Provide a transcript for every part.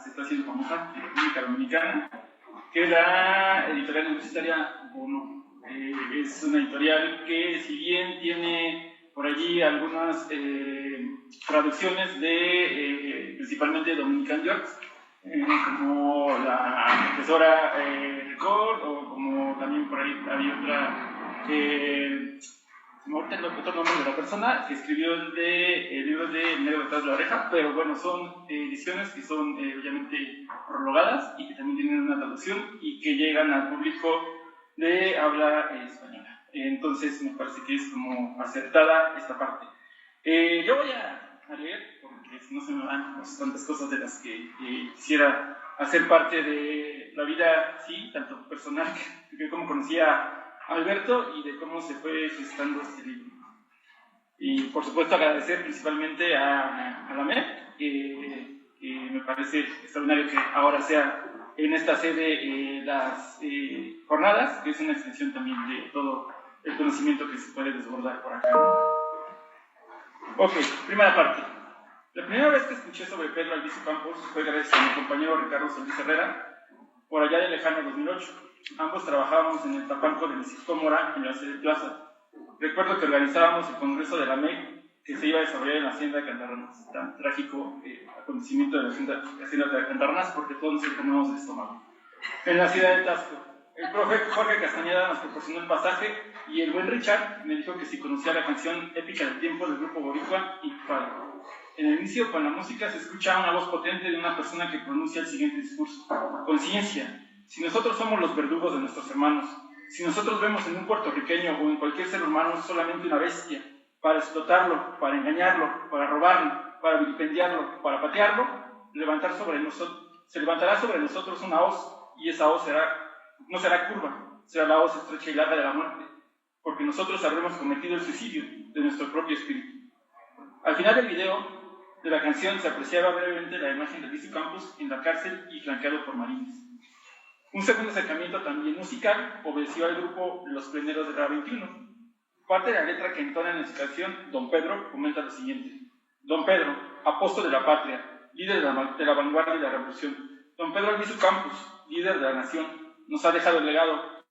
se está haciendo famosa en República Dominicana, que es la editorial universitaria Bono. Es una editorial que, si bien tiene por allí algunas traducciones de principalmente Dominican Yorks, como la profesora Record, o como también por ahí había otra, ahorita no recuerdo el nombre de la persona, que escribió el libro de Negro detrás de la oreja, pero bueno, son ediciones que son obviamente prologadas y que también tienen una traducción y que llegan al público de habla española. Entonces me parece que es como acertada esta parte. Yo voy a leer, porque si no se me van tantas cosas de las que quisiera hacer parte de la vida, sí, tanto personal, que como conocía a Alberto y de cómo se fue gestando este libro. Y por supuesto agradecer principalmente a la MEP, que me parece extraordinario que ahora sea en esta sede las jornadas, que es una extensión también de todo el conocimiento que se puede desbordar por acá. Ok, primera parte. La primera vez que escuché sobre Pedro Albizu Campos fue gracias a mi compañero Ricardo Solís Herrera, por allá de lejano 2008. Ambos trabajábamos en el Tapanco del Instituto Mora, en la sede Plaza. Recuerdo que organizábamos el congreso de la MEC, que se iba a desarrollar en la hacienda de Cantarranas. Tan trágico acontecimiento de la hacienda de Cantarranas, porque todos nos enfermamos del estómago. En la ciudad de Tasco, el profe Jorge Castañeda nos proporcionó el pasaje y el buen Richard me dijo que si conocía la canción Épica del Tiempo del grupo boricua Intifada. En el inicio, con la música, se escucha una voz potente de una persona que pronuncia el siguiente discurso: conciencia. Si nosotros somos los verdugos de nuestros hermanos, si nosotros vemos en un puertorriqueño o en cualquier ser humano solamente una bestia, para explotarlo, para engañarlo, para robarlo, para vilipendiarlo, para patearlo, se levantará sobre nosotros una hoz, y esa hoz no será curva, será la hoz estrecha y larga de la muerte, porque nosotros habremos cometido el suicidio de nuestro propio espíritu. Al final del video de la canción se apreciaba brevemente la imagen de Albizu Campos en la cárcel y flanqueado por marines. Un segundo acercamiento también musical obedeció al grupo Los Pleneros de la 21. Parte de la letra que entonan en su canción, Don Pedro comenta lo siguiente: Don Pedro, apóstol de la patria, líder de la vanguardia y la revolución. Don Pedro Albizu Campos, líder de la nación, nos ha dejado el legado.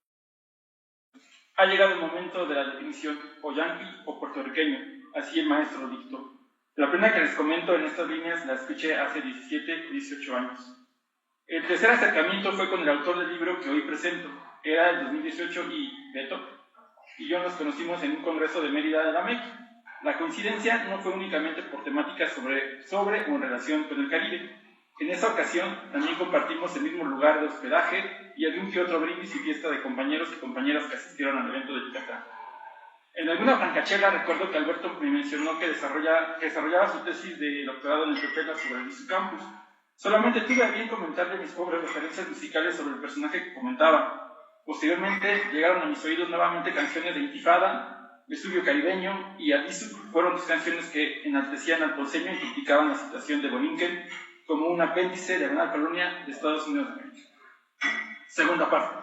Ha llegado el momento de la definición, o yanqui o puertorriqueño, así el maestro lo dictó. La primera que les comento en estas líneas la escuché hace 17 o 18 años. El tercer acercamiento fue con el autor del libro que hoy presento. Era el 2018 y Beto y yo nos conocimos en un congreso de Mérida de la MEC. La coincidencia no fue únicamente por temáticas sobre o en relación con el Caribe. En esa ocasión también compartimos el mismo lugar de hospedaje y algún que otro brindis y fiesta de compañeros y compañeras que asistieron al evento de Yucatán. En alguna francachela recuerdo que Alberto me mencionó que desarrollaba su tesis de doctorado en Ethiopía sobre Albizu Campos. Solamente tuve a bien comentarle mis pobres referencias musicales sobre el personaje que comentaba. Posteriormente llegaron a mis oídos nuevamente canciones de Intifada, Vesubio Caribeño y Albizu. Fueron dos canciones que enaltecían al ponceño y criticaban la situación de Borinquen como un apéndice de la colonia de Estados Unidos de América. Segunda parte.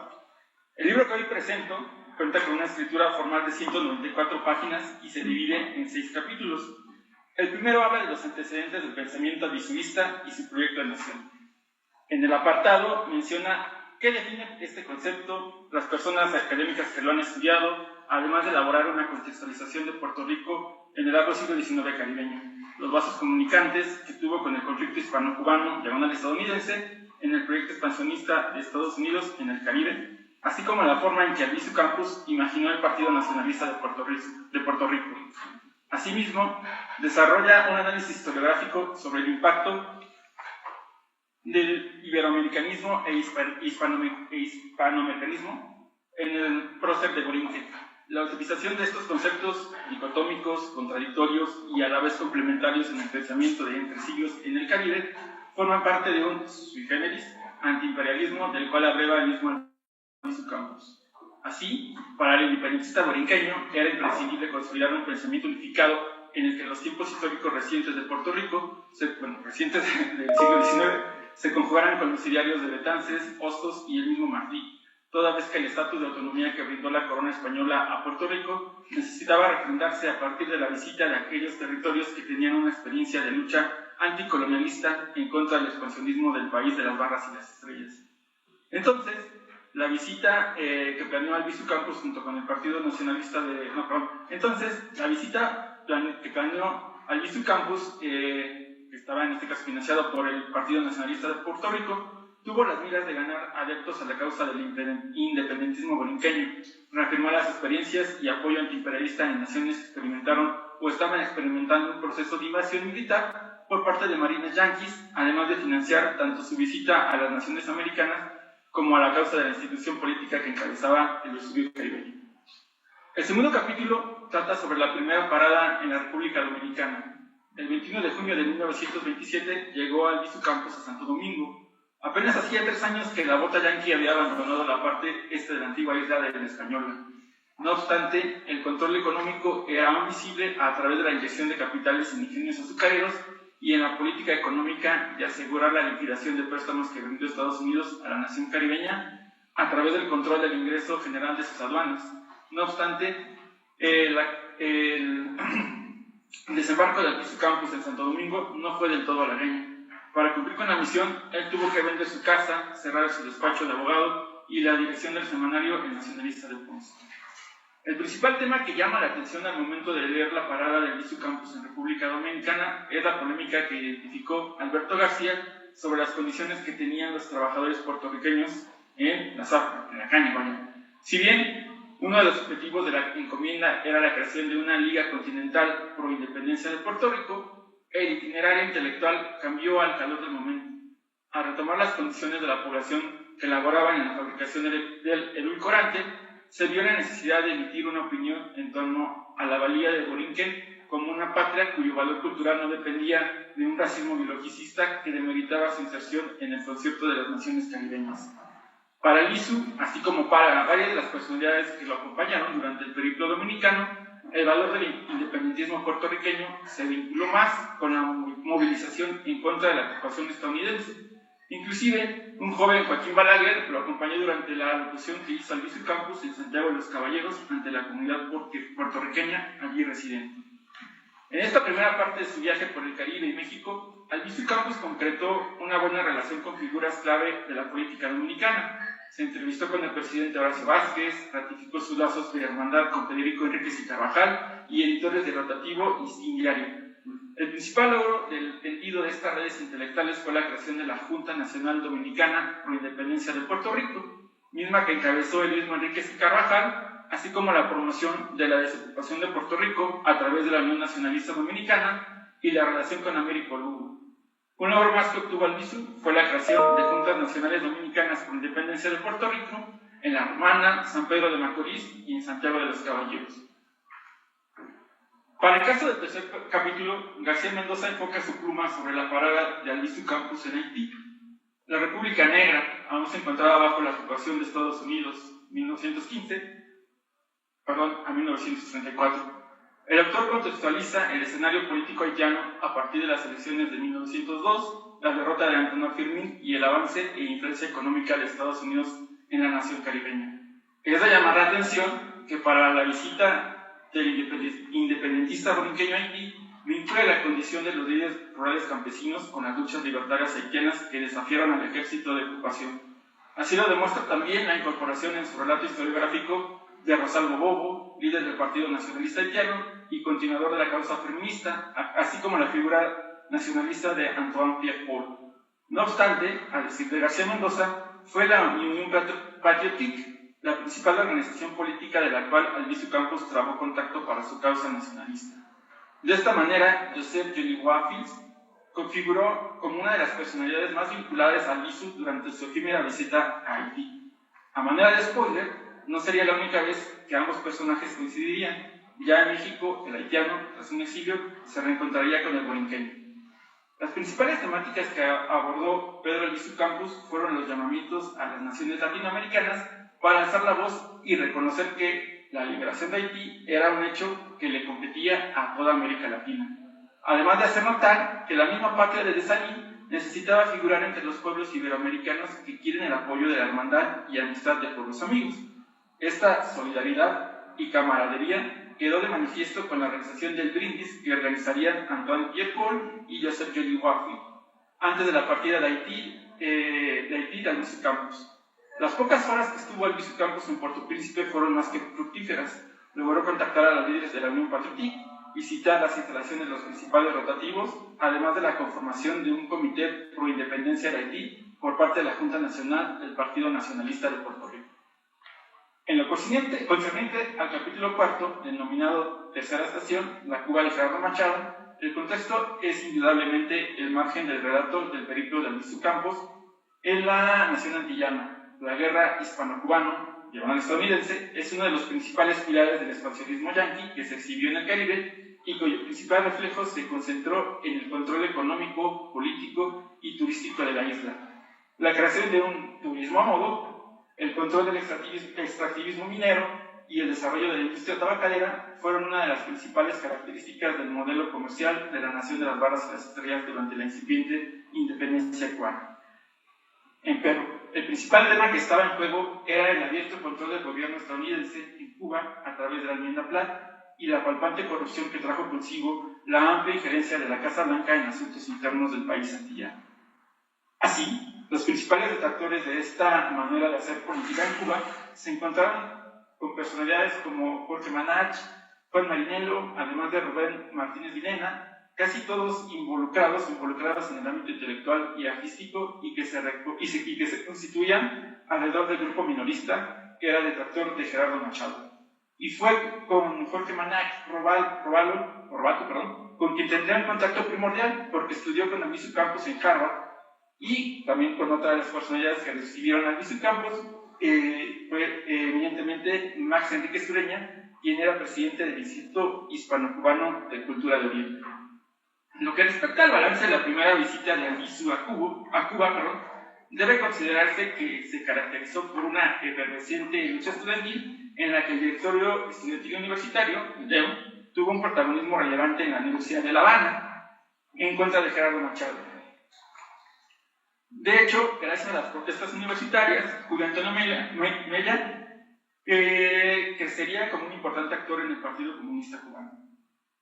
El libro que hoy presento cuenta con una escritura formal de 194 páginas y se divide en 6 capítulos. El primero habla de los antecedentes del pensamiento albizuista y su proyecto de nación. En el apartado menciona qué define este concepto, las personas académicas que lo han estudiado, además de elaborar una contextualización de Puerto Rico en el largo siglo XIX caribeño, los vasos comunicantes que tuvo con el conflicto hispano-cubano diagonal estadounidense, en el proyecto expansionista de Estados Unidos en el Caribe, así como la forma en que Albizu Campos imaginó el Partido Nacionalista de Puerto Rico. Asimismo, desarrolla un análisis historiográfico sobre el impacto del iberoamericanismo e hispanoamericanismo en el prócer de Borinquen. La utilización de estos conceptos dicotómicos, contradictorios y a la vez complementarios en el pensamiento de entre siglos en el Caribe forman parte de un sui generis antiimperialismo del cual abreva el mismo Albizu Campos. Así, para el independentista borinqueño era imprescindible consolidar un pensamiento unificado en el que los tiempos históricos recientes de Puerto Rico, recientes del siglo XIX, se conjugaran con los idearios de Betances, Hostos y el mismo Martí, toda vez que el estatus de autonomía que brindó la corona española a Puerto Rico necesitaba refrendarse a partir de la visita de aquellos territorios que tenían una experiencia de lucha anticolonialista en contra del expansionismo del país de las barras y las estrellas. Entonces, la visita que planeó Albizu Campos junto con el Partido Nacionalista de... No, perdón. Entonces, la visita que planeó Albizu Campos, que estaba en este caso financiado por el Partido Nacionalista de Puerto Rico, tuvo las miras de ganar adeptos a la causa del independentismo borinqueño, reafirmar las experiencias y apoyo antiimperialista en naciones que experimentaron o estaban experimentando un proceso de invasión militar por parte de marines yanquis, además de financiar tanto su visita a las naciones americanas como a la causa de la institución política que encabezaba el estudio caribeño. El segundo capítulo trata sobre la primera parada en la República Dominicana. El 21 de junio de 1927 llegó Albizu Campos a Santo Domingo. Apenas hacía 3 años que la bota yanqui había abandonado la parte este de la antigua isla de la Española. No obstante, el control económico era aún visible a través de la inyección de capitales en ingenios azucareros y en la política económica de asegurar la liquidación de préstamos que brindó Estados Unidos a la nación caribeña a través del control del ingreso general de sus aduanas. No obstante, el desembarco de Albizu Campos en Santo Domingo no fue del todo halagüeño. Para cumplir con la misión, él tuvo que vender su casa, cerrar su despacho de abogado y la dirección del semanario El Nacionalista de Ponce. El principal tema que llama la atención al momento de leer la parada de Albizu Campos en República Dominicana es la polémica que identificó Alberto García sobre las condiciones que tenían los trabajadores puertorriqueños en la zafra, en la caña, vaya. Si bien uno de los objetivos de la encomienda era la creación de una liga continental pro independencia de Puerto Rico, el itinerario intelectual cambió al calor del momento. Al retomar las condiciones de la población que laboraban en la fabricación del edulcorante, se vio la necesidad de emitir una opinión en torno a la valía de Borinquen como una patria cuyo valor cultural no dependía de un racismo biologicista que demeritaba su inserción en el concierto de las naciones caribeñas. Para Albizu, así como para varias de las personalidades que lo acompañaron durante el periplo dominicano, el valor del independentismo puertorriqueño se vinculó más con la movilización en contra de la ocupación estadounidense. Inclusive, un joven Joaquín Balaguer lo acompañó durante la alocución que hizo Albizu Campos en Santiago de los Caballeros ante la comunidad puertorriqueña allí residente. En esta primera parte de su viaje por el Caribe y México, Albizu Campos concretó una buena relación con figuras clave de la política dominicana. Se entrevistó con el presidente Horacio Vázquez, ratificó sus lazos de hermandad con Federico Enríquez y Carvajal y editores de Rotativo y Sin Diario. El principal logro del tendido de estas redes intelectuales fue la creación de la Junta Nacional Dominicana por Independencia de Puerto Rico, misma que encabezó el mismo Enríquez y Carvajal, así como la promoción de la desocupación de Puerto Rico a través de la Unión Nacionalista Dominicana y la relación con Américo Lugo. Un logro más que obtuvo Albizu fue la creación de Juntas Nacionales Dominicanas por Independencia de Puerto Rico en La Romana, San Pedro de Macorís y en Santiago de los Caballeros. Para el caso del tercer capítulo, García Mendoza enfoca su pluma sobre la parada de Albizu Campos en Haití. La República Negra aún se encontraba bajo la ocupación de Estados Unidos a 1934. El autor contextualiza el escenario político haitiano a partir de las elecciones de 1902, la derrota de Antonio Firmin y el avance e influencia económica de Estados Unidos en la nación caribeña. Es de llamar la atención que para la visita del independentista borinqueño a Haití vincula la condición de los líderes rurales campesinos con las luchas libertarias haitianas que desafiaron al ejército de ocupación. Así lo demuestra también la incorporación en su relato historiográfico de Rosalvo Bobo, líder del Partido Nacionalista Haitiano y continuador de la causa feminista, así como la figura nacionalista de Antoine Pierre-Paul. No obstante, a decir de García Mendoza, fue la Unión Patriotique la principal organización política de la cual Albizu Campos trabó contacto para su causa nacionalista. De esta manera, Joseph Jolibois Fils configuró como una de las personalidades más vinculadas a Albizu durante su efímera visita a Haití. A manera de spoiler, no sería la única vez que ambos personajes coincidirían. Ya en México, el haitiano, tras un exilio, se reencontraría con el borinqueño. Las principales temáticas que abordó Pedro Albizu Campos fueron los llamamientos a las naciones latinoamericanas para alzar la voz y reconocer que la liberación de Haití era un hecho que le competía a toda América Latina. Además de hacer notar que la misma patria de Desailly necesitaba figurar entre los pueblos iberoamericanos que quieren el apoyo de la hermandad y amistad de pueblos amigos. Esta solidaridad y camaradería quedó de manifiesto con la realización del brindis que organizarían Antoine Pierre-Paul y Joseph Joly Warfield, antes de la partida de Haití de Albizu Campos. Las pocas horas que estuvo Albizu Campos en Puerto Príncipe fueron más que fructíferas. Logró contactar a los líderes de la Unión Patriótica, visitar las instalaciones de los principales rotativos, además de la conformación de un comité pro independencia de Haití por parte de la Junta Nacional del Partido Nacionalista de Puerto Rico. En lo concerniente al capítulo cuarto, denominado Tercera Estación, la Cuba de Gerardo Machado, el contexto es indudablemente el margen del relato del periplo de Albizu Campos en la nación antillana. La guerra hispano-cubana, diagonal estadounidense, es uno de los principales pilares del expansionismo yanqui que se exhibió en el Caribe y cuyo principal reflejo se concentró en el control económico, político y turístico de la isla. La creación de un turismo a modo, el control del extractivismo minero y el desarrollo de la industria tabacalera fueron una de las principales características del modelo comercial de la nación de las barras y las estrellas durante la incipiente independencia cubana. En Perú, el principal tema que estaba en juego era el abierto control del gobierno estadounidense en Cuba a través de la enmienda Platt y la palpante corrupción que trajo consigo la amplia injerencia de la Casa Blanca en asuntos internos del país antillano. Así, los principales detractores de esta manera de hacer política en Cuba se encontraron con personalidades como Jorge Manach, Juan Marinello, además de Rubén Martínez Villena, casi todos involucrados en el ámbito intelectual y artístico y que se constituían alrededor del grupo minorista que era detractor de Gerardo Machado. Y fue con Jorge Manach Robato, con quien tendría un contacto primordial porque estudió con Albizu Campos en Harvard y también con otras de las personalidades que recibieron a Albizu Campos, fue evidentemente Max Enrique Sureña, quien era presidente del Instituto Hispano-Cubano de Cultura de Oriente. En lo que respecta al balance de la primera visita de Albizu a Cuba, debe considerarse que se caracterizó por una efervescente lucha estudiantil en la que el directorio estudiantil universitario, el DEU, tuvo un protagonismo relevante en la Universidad de La Habana en contra de Gerardo Machado. De hecho, gracias a las protestas universitarias, Julio Antonio Mella crecería como un importante actor en el Partido Comunista Cubano.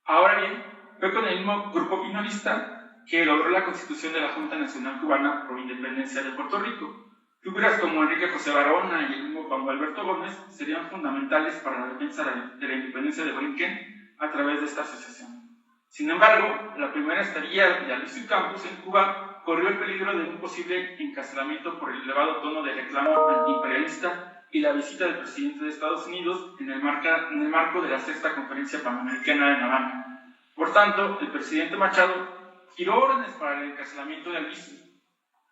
Ahora bien, fue con el mismo grupo finalista que logró la constitución de la Junta Nacional Cubana pro Independencia de Puerto Rico. Figuras como Enrique José Barahona y el mismo Juan Alberto Gómez serían fundamentales para la defensa de la independencia de Borinquen a través de esta asociación. Sin embargo, la primera estadía de Albizu Campos en Cuba corrió el peligro de un posible encarcelamiento por el elevado tono de reclamo antiimperialista y la visita del presidente de Estados Unidos en el marco de la sexta conferencia panamericana de La Habana. Por tanto, el presidente Machado giró órdenes para el encarcelamiento de Albizu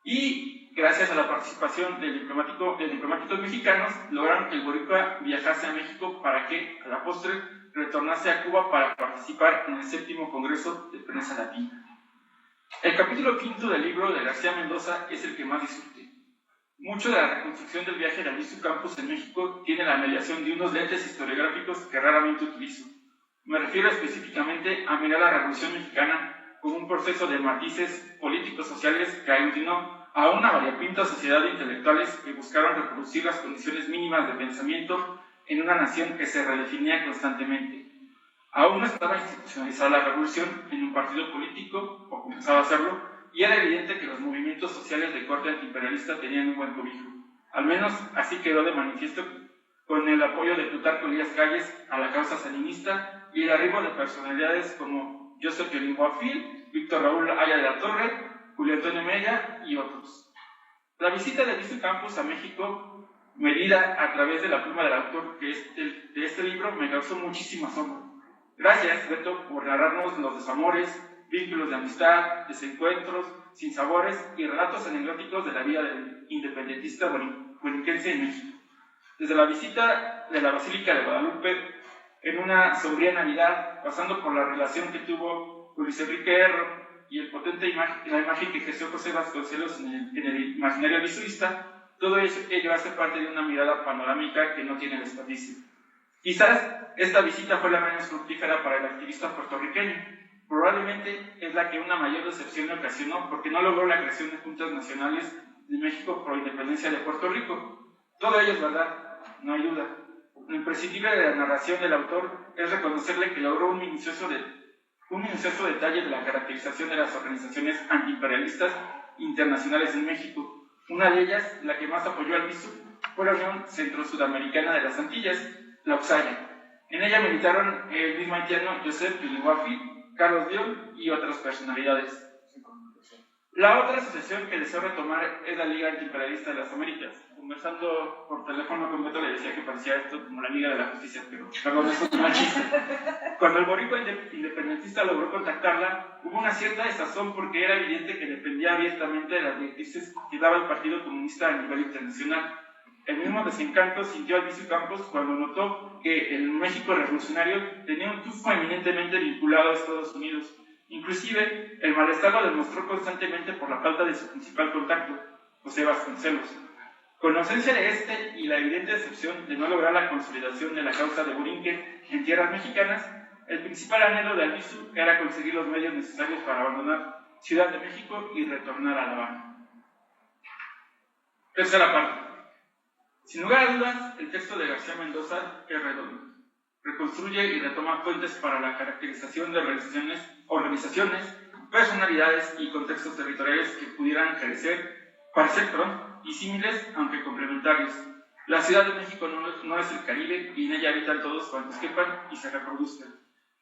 y, gracias a la participación de diplomáticos mexicanos, lograron que el boricua viajase a México para que, a la postre, retornase a Cuba para participar en el 7º Congreso de Prensa Latina. El capítulo 5 del libro de García Mendoza es el que más disfruté. Mucho de la reconstrucción del viaje de Albizu Campos en México tiene la mediación de unos lentes historiográficos que raramente utilizo. Me refiero específicamente a mirar la Revolución Mexicana como un proceso de matices políticos sociales que aglutinó a una variopinta sociedad de intelectuales que buscaron reproducir las condiciones mínimas de pensamiento en una nación que se redefinía constantemente. Aún no estaba institucionalizada la revolución en un partido político, o comenzaba a hacerlo, y era evidente que los movimientos sociales de corte antiimperialista tenían un buen cobijo. Al menos así quedó de manifiesto con el apoyo de Plutarco Elías Calles a la causa salinista y el arribo de personalidades como Joseph Joly Warfield, Víctor Raúl Aya de la Torre, Julio Antonio Mella y otros. La visita de Albizu Campos a México, medida a través de la pluma del autor de este libro, me causó muchísimo asombro. Gracias, Beto, por narrarnos los desamores, vínculos de amistad, desencuentros, sinsabores y relatos anecdóticos de la vida del independentista borinquense en México. Desde la visita de la Basílica de Guadalupe en una sombría Navidad, pasando por la relación que tuvo con Luis Enrique Erro y la imagen que ejerció José Vasconcelos en el imaginario albizuista, todo ello hace parte de una mirada panorámica que no tiene desperdicio. Quizás esta visita fue la menos fructífera para el activista puertorriqueño. Probablemente es la que una mayor decepción le ocasionó porque no logró la creación de juntas nacionales de México pro independencia de Puerto Rico. Todo ello es verdad, no hay duda. Lo imprescindible de la narración del autor es reconocerle que logró un minucioso detalle de la caracterización de las organizaciones antiimperialistas internacionales en México. Una de ellas, la que más apoyó al BISU, fue la Unión Centro-Sudamericana de las Antillas, la UXAYA. En ella militaron el mismo haitiano Joseph Yuluafi, Carlos Dion y otras personalidades. La otra asociación que deseo retomar es la Liga Antiimperialista de las Américas. Conversando por teléfono con Beto le decía que parecía esto como la Liga de la Justicia, pero perdón, eso es un chiste. Cuando el boricua independentista logró contactarla, hubo una cierta desazón porque era evidente que dependía abiertamente de las directrices que daba el Partido Comunista a nivel internacional. El mismo desencanto sintió Albizu Campos cuando notó que el México revolucionario tenía un tufo eminentemente vinculado a Estados Unidos. Inclusive, el malestar lo demostró constantemente por la falta de su principal contacto, José Vasconcelos. Con ausencia de este y la evidente decepción de no lograr la consolidación de la causa de Borinquen en tierras mexicanas, el principal anhelo de Albizu era conseguir los medios necesarios para abandonar Ciudad de México y retornar a La Habana. Tercera parte. Sin lugar a dudas, el texto de García Mendoza es redondo. Reconstruye y retoma fuentes para la caracterización de organizaciones, personalidades y contextos territoriales que pudieran parecer disímiles, aunque complementarios. La Ciudad de México no es el Caribe y en ella habitan todos cuantos quepan y se reproduzcan.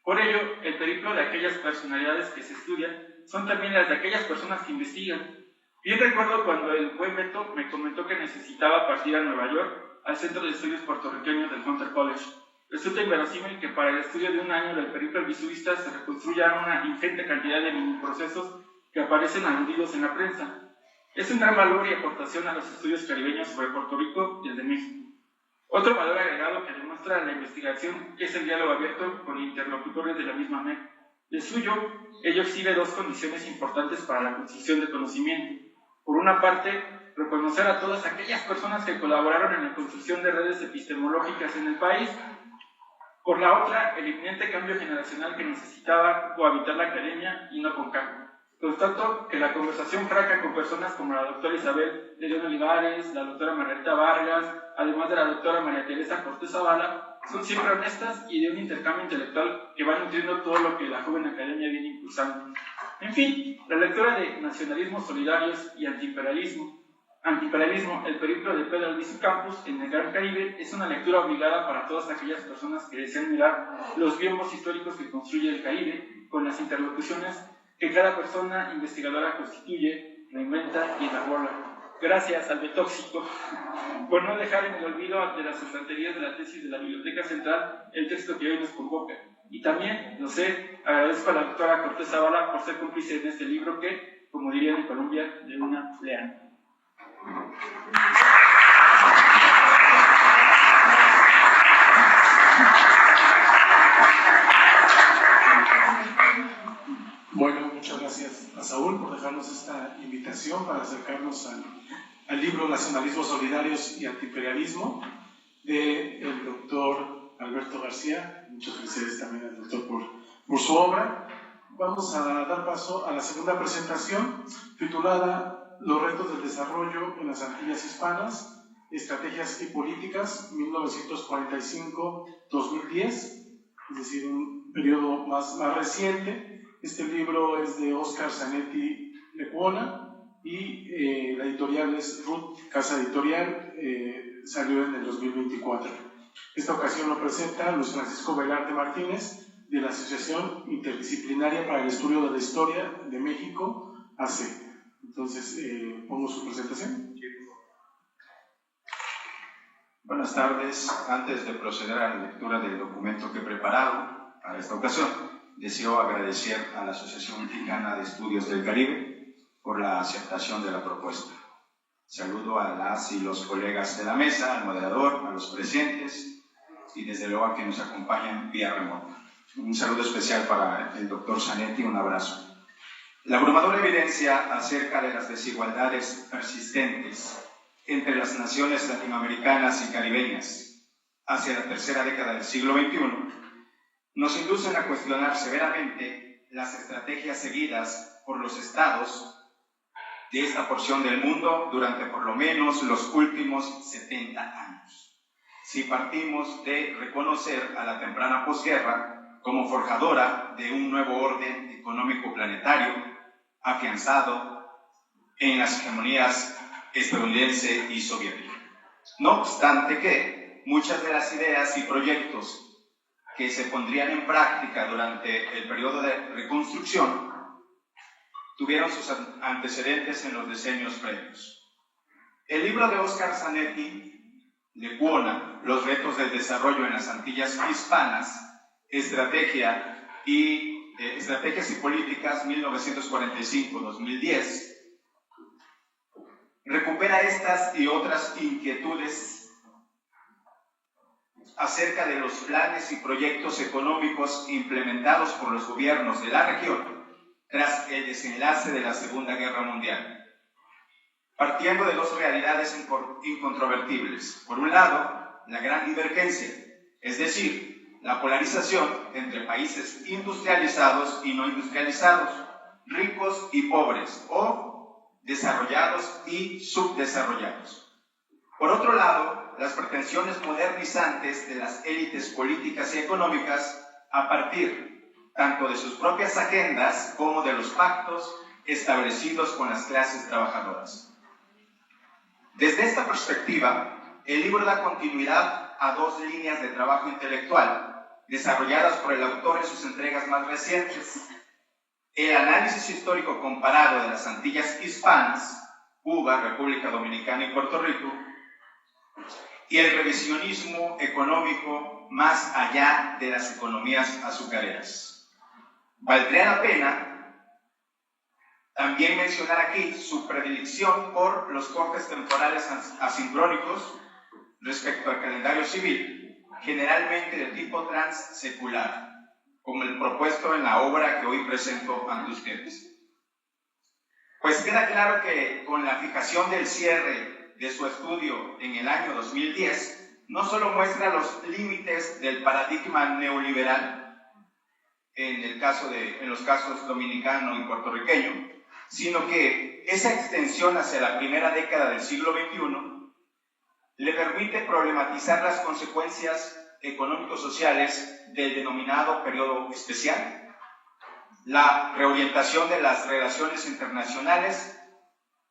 Por ello, el periplo de aquellas personalidades que se estudian son también las de aquellas personas que investigan. Bien recuerdo cuando el buen Beto me comentó que necesitaba partir a Nueva York, al Centro de Estudios Puertorriqueños del Hunter College. Resulta inverosímil que para el estudio de un año del periplo albizuvista se reconstruya una ingente cantidad de mini-procesos que aparecen aludidos en la prensa. Es un gran valor y aportación a los estudios caribeños sobre Puerto Rico y el de México. Otro valor agregado que demuestra la investigación es el diálogo abierto con interlocutores de la misma MEC. De suyo, ello exhibe dos condiciones importantes para la construcción de conocimiento. Por una parte, reconocer a todas aquellas personas que colaboraron en la construcción de redes epistemológicas en el país. Por la otra, el inminente cambio generacional que necesitaba cohabitar la academia y no con cargo. Constato que la conversación franca con personas como la doctora Isabel de León Olivares, la doctora Margarita Vargas, además de la doctora María Teresa Cortés Zavala, son siempre honestas y de un intercambio intelectual que va nutriendo todo lo que la joven academia viene impulsando. En fin, la lectura de Nacionalismos Solidarios y Antiimperialismo, el periplo de Pedro Albizu Campos en el Gran Caribe, es una lectura obligada para todas aquellas personas que desean mirar los biombos históricos que construye el Caribe con las interlocuciones que cada persona investigadora constituye, reinventa y elabola. Gracias al Betóxico por no dejar en el olvido de las estanterías de la tesis de la Biblioteca Central el texto que hoy nos convoca. Y también, lo sé, agradezco a la doctora Cortés Zavala por ser cómplice en este libro que, como dirían en Colombia, de una lean. Bueno, muchas gracias a Saúl por dejarnos esta invitación para acercarnos al libro Nacionalismos Solidarios y Antiimperialismo del doctor Alberto García. Muchas felicidades también al doctor por su obra. Vamos a dar paso a la segunda presentación titulada Los retos del desarrollo en las Antillas Hispanas, estrategias y políticas 1945-2010, es decir, un periodo más reciente. Este libro es de Óscar Zanetti Lecuona y la editorial es Ruth Casa Editorial, salió en el 2024. Esta ocasión lo presenta Luis Francisco Velarde Martínez de la Asociación Interdisciplinaria para el Estudio de la Historia de México, AC. Entonces, pongo su presentación. Buenas tardes. Antes de proceder a la lectura del documento que he preparado para esta ocasión, deseo agradecer a la Asociación Mexicana de Estudios del Caribe por la aceptación de la propuesta. Saludo a las y los colegas de la mesa, al moderador, a los presentes y desde luego a quienes nos acompañan vía remota. Un saludo especial para el doctor Zanetti, un abrazo. La abrumadora evidencia acerca de las desigualdades persistentes entre las naciones latinoamericanas y caribeñas hacia la tercera década del siglo XXI nos inducen a cuestionar severamente las estrategias seguidas por los estados de esta porción del mundo durante por lo menos los últimos 70 años. si partimos de reconocer a la temprana posguerra como forjadora de un nuevo orden económico planetario afianzado en las hegemonías estadounidense y soviética. No obstante que muchas de las ideas y proyectos que se pondrían en práctica durante el periodo de reconstrucción tuvieron sus antecedentes en los decenios previos. El libro de Óscar Zanetti, Lecuona, Los retos del desarrollo en las Antillas Hispanas, Estrategias y políticas 1945-2010, recupera estas y otras inquietudes acerca de los planes y proyectos económicos implementados por los gobiernos de la región tras el desenlace de la Segunda Guerra Mundial, partiendo de dos realidades incontrovertibles. Por un lado, la gran divergencia, es decir, la polarización entre países industrializados y no industrializados, ricos y pobres, o desarrollados y subdesarrollados. Por otro lado, las pretensiones modernizantes de las élites políticas y económicas a partir tanto de sus propias agendas como de los pactos establecidos con las clases trabajadoras. Desde esta perspectiva, el libro da continuidad a dos líneas de trabajo intelectual desarrolladas por el autor en sus entregas más recientes: el análisis histórico comparado de las Antillas Hispanas, Cuba, República Dominicana y Puerto Rico, y el revisionismo económico más allá de las economías azucareras. Valdría la pena también mencionar aquí su predilección por los cortes temporales asincrónicos respecto al calendario civil, generalmente de tipo transsecular, como el propuesto en la obra que hoy presento ante ustedes. Pues queda claro que con la fijación del cierre de su estudio en el año 2010, no solo muestra los límites del paradigma neoliberal en los casos dominicano y puertorriqueño, sino que esa extensión hacia la primera década del siglo XXI le permite problematizar las consecuencias económico-sociales del denominado periodo especial, la reorientación de las relaciones internacionales,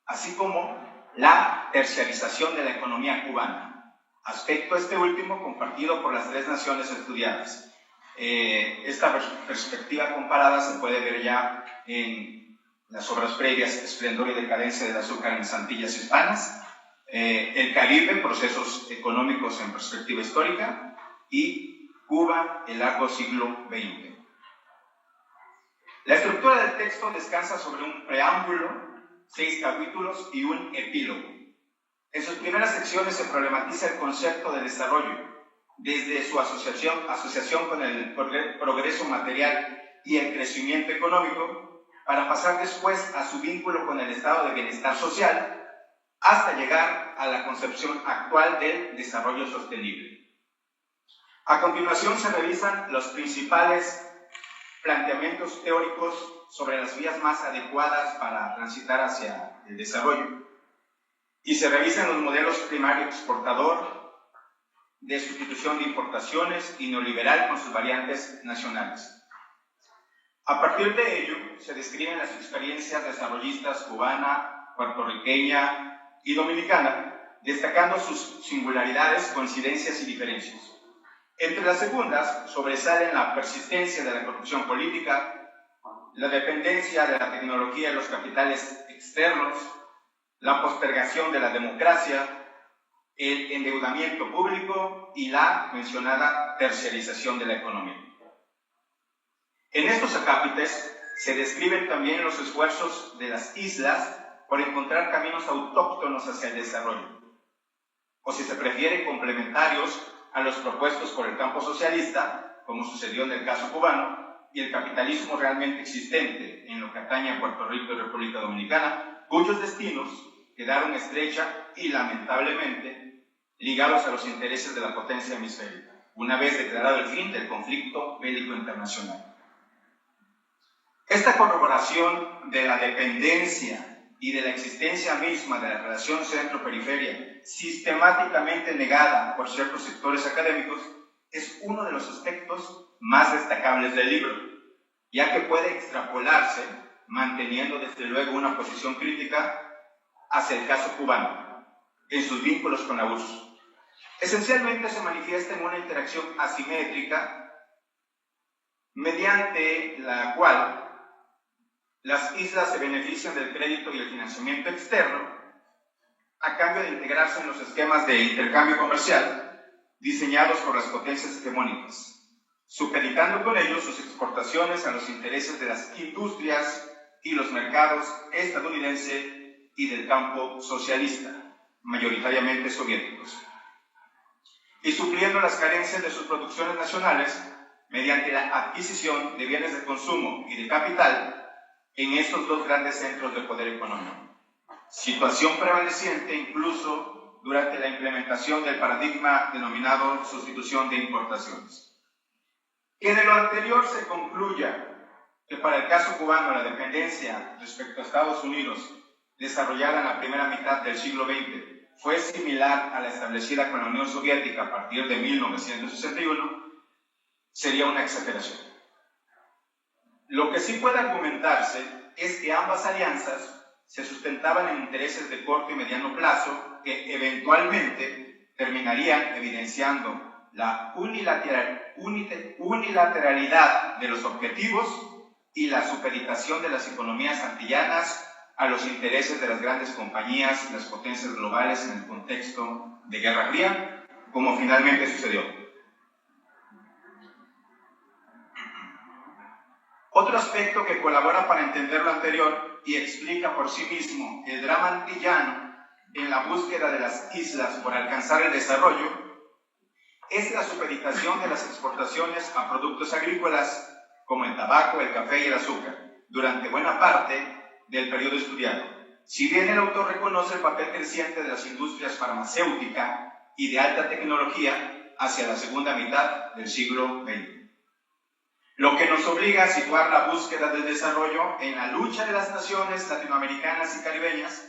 así como la terciarización de la economía cubana, aspecto este último compartido por las tres naciones estudiadas. Esta perspectiva comparada se puede ver ya en las obras previas: Esplendor y decadencia del azúcar en las Antillas Hispanas, el Caribe, procesos económicos en perspectiva histórica, y Cuba, el largo siglo XX. La estructura del texto descansa sobre un preámbulo, 6 capítulos y un epílogo. En sus primeras secciones se problematiza el concepto de desarrollo, desde su asociación con el progreso material y el crecimiento económico, para pasar después a su vínculo con el estado de bienestar social, hasta llegar a la concepción actual del desarrollo sostenible. A continuación se revisan los principales planteamientos teóricos sobre las vías más adecuadas para transitar hacia el desarrollo, y se revisan los modelos primario exportador, de sustitución de importaciones y neoliberal con sus variantes nacionales. A partir de ello, se describen las experiencias desarrollistas cubana, puertorriqueña y dominicana, destacando sus singularidades, coincidencias y diferencias. Entre las segundas, sobresalen la persistencia de la corrupción política, la dependencia de la tecnología y los capitales externos, la postergación de la democracia, el endeudamiento público y la mencionada terciarización de la economía. En estos acápites se describen también los esfuerzos de las islas por encontrar caminos autóctonos hacia el desarrollo, o si se prefiere, complementarios a los propuestos por el campo socialista, como sucedió en el caso cubano, y el capitalismo realmente existente en lo que atañe a Puerto Rico y República Dominicana, cuyos destinos quedaron estrecha y lamentablemente ligados a los intereses de la potencia hemisférica, una vez declarado el fin del conflicto bélico internacional. Esta corroboración de la dependencia y de la existencia misma de la relación centro-periferia, sistemáticamente negada por ciertos sectores académicos, es uno de los aspectos más destacables del libro, ya que puede extrapolarse, manteniendo desde luego una posición crítica hacia el caso cubano, en sus vínculos con la URSS. Esencialmente se manifiesta en una interacción asimétrica, mediante la cual las islas se benefician del crédito y el financiamiento externo a cambio de integrarse en los esquemas de intercambio comercial diseñados por las potencias hegemónicas, supeditando con ello sus exportaciones a los intereses de las industrias y los mercados estadounidense y del campo socialista, mayoritariamente soviéticos, y supliendo las carencias de sus producciones nacionales mediante la adquisición de bienes de consumo y de capital en estos dos grandes centros de poder económico, situación prevaleciente incluso durante la implementación del paradigma denominado sustitución de importaciones. Que de lo anterior se concluya que para el caso cubano la dependencia respecto a Estados Unidos desarrollada en la primera mitad del siglo XX fue similar a la establecida con la Unión Soviética a partir de 1961, sería una exageración. Lo que sí puede argumentarse es que ambas alianzas se sustentaban en intereses de corto y mediano plazo que eventualmente terminarían evidenciando la unilateralidad de los objetivos y la supeditación de las economías antillanas a los intereses de las grandes compañías y las potencias globales en el contexto de Guerra Fría, como finalmente sucedió. Otro aspecto que colabora para entender lo anterior y explica por sí mismo el drama antillano en la búsqueda de las islas por alcanzar el desarrollo es la supeditación de las exportaciones a productos agrícolas como el tabaco, el café y el azúcar durante buena parte del periodo estudiado. Si bien el autor reconoce el papel creciente de las industrias farmacéutica y de alta tecnología hacia la segunda mitad del siglo XX. Lo que nos obliga a situar la búsqueda del desarrollo en la lucha de las naciones latinoamericanas y caribeñas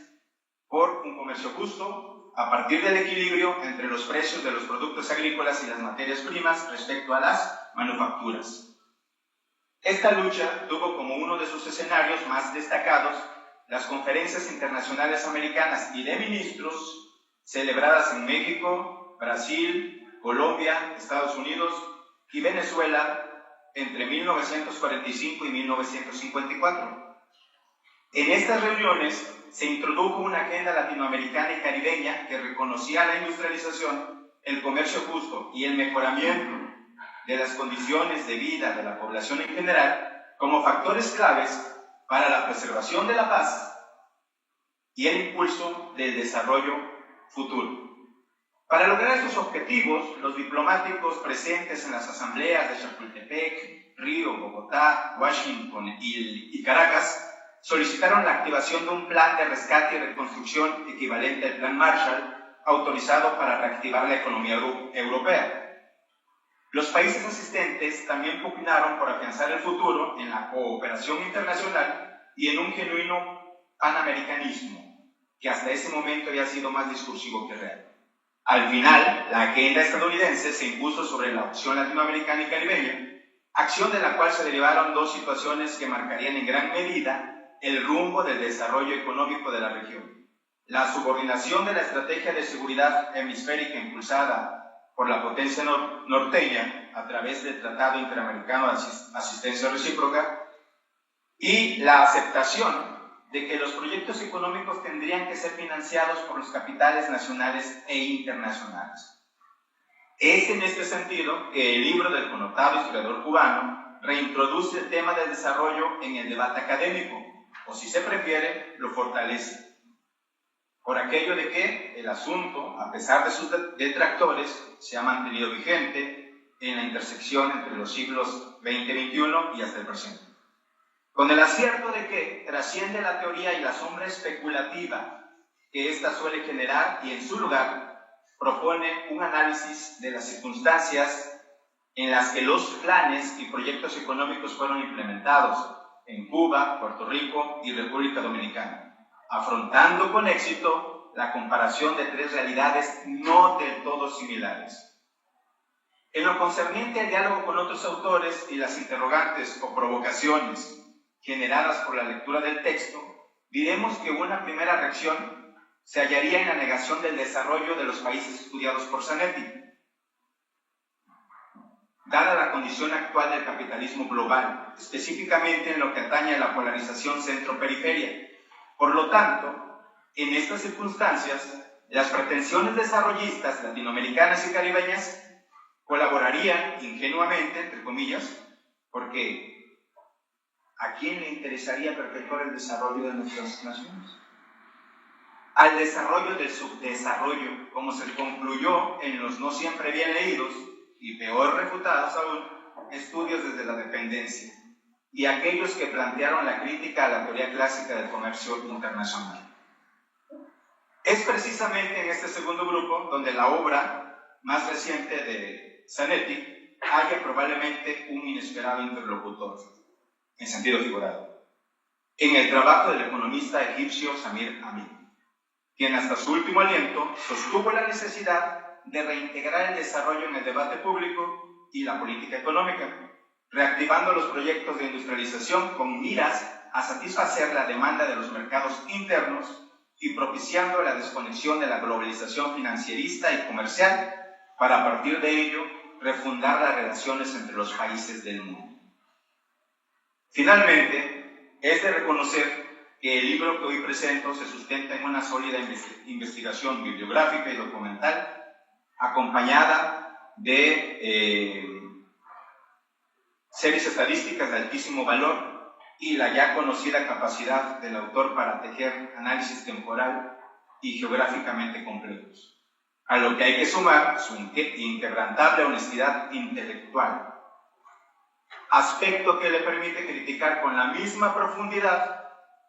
por un comercio justo a partir del equilibrio entre los precios de los productos agrícolas y las materias primas respecto a las manufacturas. Esta lucha tuvo como uno de sus escenarios más destacados las conferencias internacionales americanas y de ministros celebradas en México, Brasil, Colombia, Estados Unidos y Venezuela entre 1945 y 1954. En estas reuniones se introdujo una agenda latinoamericana y caribeña que reconocía la industrialización, el comercio justo y el mejoramiento de las condiciones de vida de la población en general como factores claves para la preservación de la paz y el impulso del desarrollo futuro. Para lograr estos objetivos, los diplomáticos presentes en las asambleas de Chapultepec, Río, Bogotá, Washington y Caracas solicitaron la activación de un plan de rescate y reconstrucción equivalente al Plan Marshall, autorizado para reactivar la economía europea. Los países asistentes también pugnaron por afianzar el futuro en la cooperación internacional y en un genuino panamericanismo, que hasta ese momento había sido más discursivo que real. Al final, la agenda estadounidense se impuso sobre la opción latinoamericana y caribeña, acción de la cual se derivaron dos situaciones que marcarían en gran medida el rumbo del desarrollo económico de la región. La subordinación de la estrategia de seguridad hemisférica impulsada por la potencia norteña a través del Tratado Interamericano de Asistencia Recíproca y la aceptación de que los proyectos económicos tendrían que ser financiados por los capitales nacionales e internacionales. Es en este sentido que el libro del connotado historiador cubano reintroduce el tema del desarrollo en el debate académico, o si se prefiere, lo fortalece. Por aquello de que el asunto, a pesar de sus detractores, se ha mantenido vigente en la intersección entre los siglos XX y XXI y hasta el presente. Con el acierto de que trasciende la teoría y la sombra especulativa que ésta suele generar y en su lugar propone un análisis de las circunstancias en las que los planes y proyectos económicos fueron implementados en Cuba, Puerto Rico y República Dominicana, afrontando con éxito la comparación de tres realidades no del todo similares. En lo concerniente al diálogo con otros autores y las interrogantes o provocaciones generadas por la lectura del texto, diremos que una primera reacción se hallaría en la negación del desarrollo de los países estudiados por Zanetti, dada la condición actual del capitalismo global, específicamente en lo que atañe a la polarización centro-periferia. Por lo tanto, en estas circunstancias, las pretensiones desarrollistas latinoamericanas y caribeñas colaborarían ingenuamente, entre comillas, porque ¿a quién le interesaría perpetuar el desarrollo de nuestras naciones? Al desarrollo del subdesarrollo, como se concluyó en los no siempre bien leídos y peor refutados aún, estudios desde la dependencia, y aquellos que plantearon la crítica a la teoría clásica del comercio internacional. Es precisamente en este segundo grupo donde la obra más reciente de Zanetti halla probablemente un inesperado interlocutor, en sentido figurado, en el trabajo del economista egipcio Samir Amin, quien hasta su último aliento sostuvo la necesidad de reintegrar el desarrollo en el debate público y la política económica, reactivando los proyectos de industrialización con miras a satisfacer la demanda de los mercados internos y propiciando la desconexión de la globalización financierista y comercial para a partir de ello refundar las relaciones entre los países del mundo. Finalmente, es de reconocer que el libro que hoy presento se sustenta en una sólida investigación bibliográfica y documental, acompañada de series estadísticas de altísimo valor y la ya conocida capacidad del autor para tejer análisis temporal y geográficamente complejos, a lo que hay que sumar su inquebrantable honestidad intelectual, aspecto que le permite criticar con la misma profundidad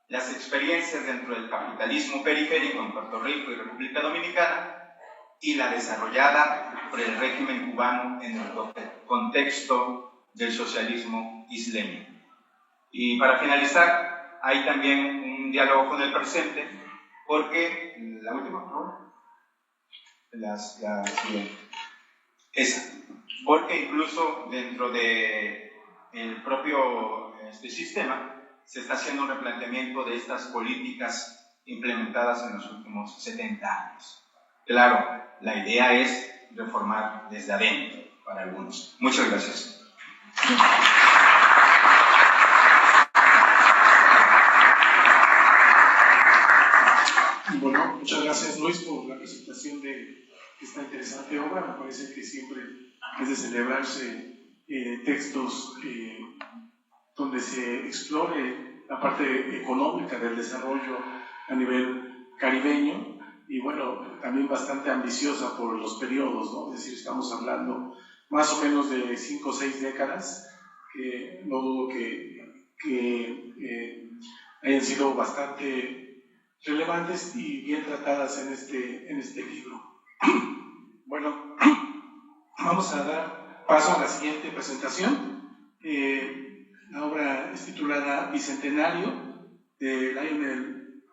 las experiencias dentro del capitalismo periférico en Puerto Rico y República Dominicana y la desarrollada por el régimen cubano en el contexto del socialismo islámico. Y para finalizar, hay también un diálogo con el presente, porque la última, por favor. Porque incluso dentro de el propio sistema se está haciendo un replanteamiento de estas políticas implementadas en los últimos 70 años. Claro, la idea es reformar desde adentro para algunos. Muchas gracias. Bueno, muchas gracias Luis por la presentación de esta interesante obra. Me parece que siempre es de celebrarse textos donde se explore la parte económica del desarrollo a nivel caribeño y bueno, también bastante ambiciosa por los periodos, ¿no? Es decir, estamos hablando más o menos de 5 o 6 décadas que no dudo que hayan sido bastante relevantes y bien tratadas en este libro. Bueno, vamos a dar paso a la siguiente presentación. La obra es titulada Bicentenario, de Lionel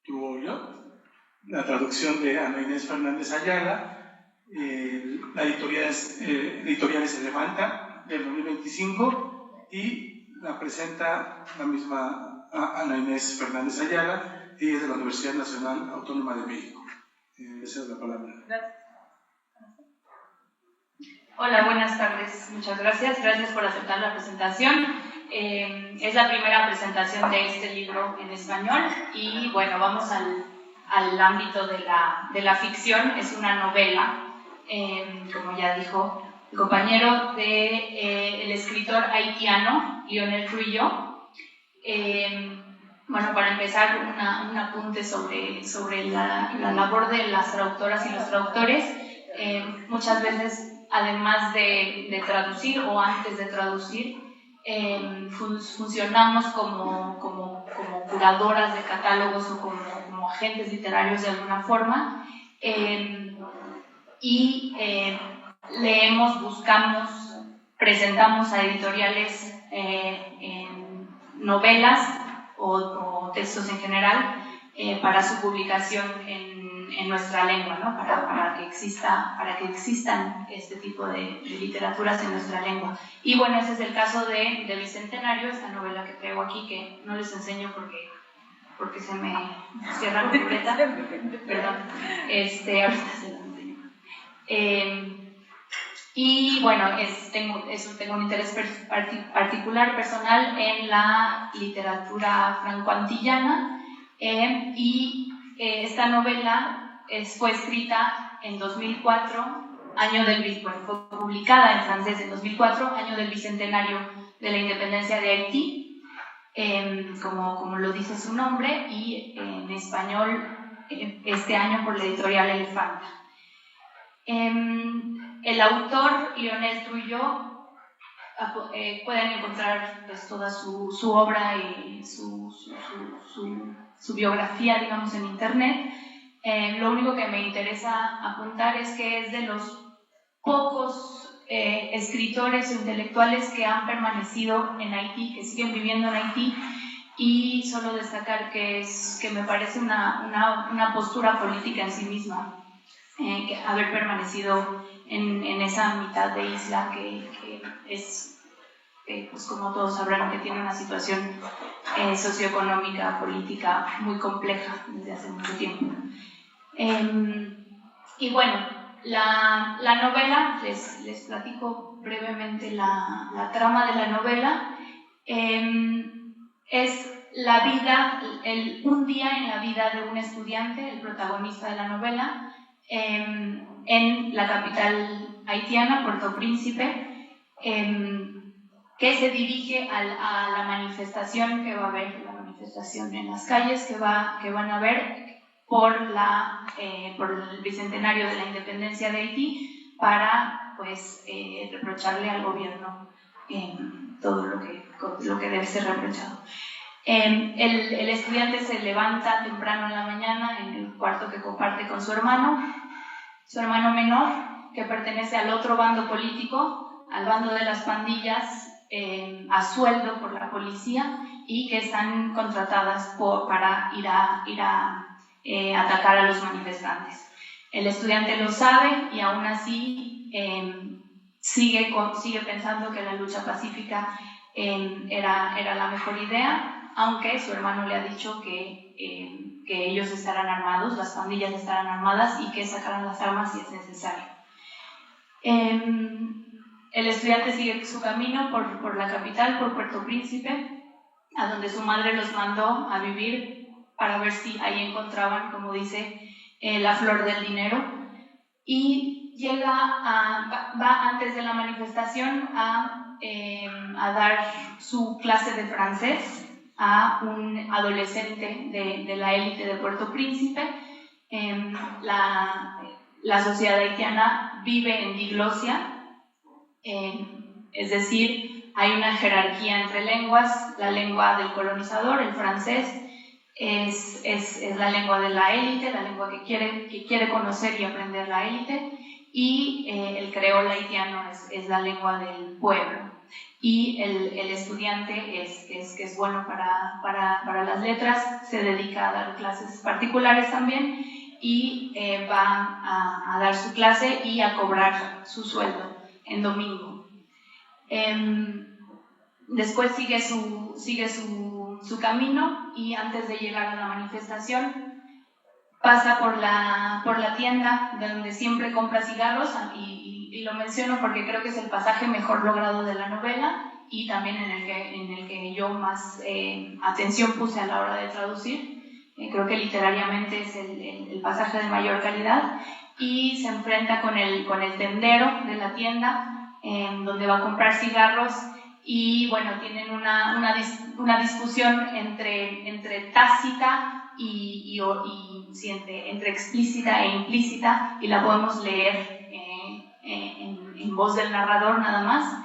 Truollot, la traducción de Ana Inés Fernández Ayala. La editorial es Elefanta, del 2025, y la presenta la misma Ana Inés Fernández Ayala, y es de la Universidad Nacional Autónoma de México. Esa es la palabra. Gracias. Hola, buenas tardes. Muchas gracias. Gracias por aceptar la presentación. Es la primera presentación de este libro en español y bueno, vamos al ámbito de la ficción. Es una novela, como ya dijo el compañero, el escritor haitiano Lionel Truollot. Bueno, para empezar, un apunte sobre la labor de las traductoras y los traductores. Muchas veces, además de traducir o antes de traducir, funcionamos como curadoras de catálogos o como agentes literarios de alguna forma, y leemos, buscamos, presentamos a editoriales novelas o textos en general para su publicación en nuestra lengua, ¿no? para que existan este tipo de literaturas en nuestra lengua. Y bueno, ese es el caso de Bicentenario, esta novela que traigo aquí, que no les enseño porque se me cierra la completa. Perdón. Ahorita se lo enseño. Y bueno, tengo un interés particular, personal, en la literatura franco-antillana, y esta novela fue escrita en 2004, fue publicada en francés en 2004, año del bicentenario de la independencia de Haití, como lo dice su nombre, y en español este año por la editorial Elefanta. El autor, Lionel Trujillo, pueden encontrar pues, toda su obra y su biografía, digamos, en internet. Lo único que me interesa apuntar es que es de los pocos escritores o intelectuales que han permanecido en Haití, que siguen viviendo en Haití, y solo destacar que me parece una postura política en sí misma. Que haber permanecido en esa mitad de isla que es, pues como todos sabrán, que tiene una situación socioeconómica, política muy compleja desde hace mucho tiempo. Y bueno, la novela, les platico brevemente la trama de la novela. Es la vida, un día en la vida de un estudiante, el protagonista de la novela, en la capital haitiana, Puerto Príncipe, que se dirige a la manifestación que va a haber, la manifestación en las calles que van a haber por el bicentenario de la independencia de Haití, para pues reprocharle al gobierno todo lo que debe ser reprochado. El estudiante se levanta temprano en la mañana en el cuarto que comparte con su hermano menor, que pertenece al otro bando político, al bando de las pandillas, a sueldo por la policía, y que están contratadas para ir a atacar a los manifestantes. El estudiante lo sabe y aún así sigue pensando que la lucha pacífica era la mejor idea, aunque su hermano le ha dicho que ellos estarán armados, las pandillas estarán armadas, y que sacarán las armas si es necesario. El estudiante sigue su camino por la capital, por Puerto Príncipe, a donde su madre los mandó a vivir para ver si ahí encontraban, como dice, la flor del dinero. Y va antes de la manifestación a dar su clase de francés a un adolescente de la élite de Puerto Príncipe. La sociedad haitiana vive en diglosia, es decir, hay una jerarquía entre lenguas. La lengua del colonizador, el francés, es la lengua de la élite, la lengua que quiere conocer y aprender la élite, y el creol haitiano es la lengua del pueblo. Y el estudiante que es bueno para las letras, se dedica a dar clases particulares también, y va a dar su clase y a cobrar su sueldo en domingo. Después sigue su camino, y antes de llegar a la manifestación pasa por la tienda donde siempre compra cigarros, y lo menciono porque creo que es el pasaje mejor logrado de la novela, y también en el que yo más atención puse a la hora de traducir. Creo que literariamente es el pasaje de mayor calidad, y se enfrenta con el tendero de la tienda, donde va a comprar cigarros, y bueno, tienen una discusión entre tácita y entre explícita e implícita, y la podemos leer en voz del narrador nada más.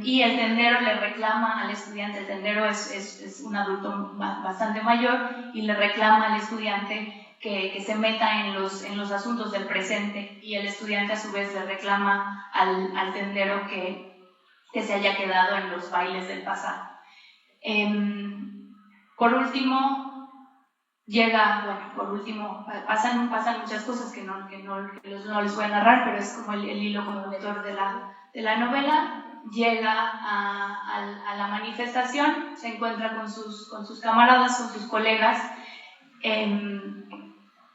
Y el tendero le reclama al estudiante, el tendero es un adulto bastante mayor, y le reclama al estudiante que se meta en los asuntos del presente, y el estudiante a su vez le reclama al tendero que se haya quedado en los bailes del pasado. Por último, llega, bueno, por último, pasan muchas cosas que no les voy a narrar, pero es como el hilo conductor de la novela. Llega a la manifestación, se encuentra con sus camaradas, con sus colegas,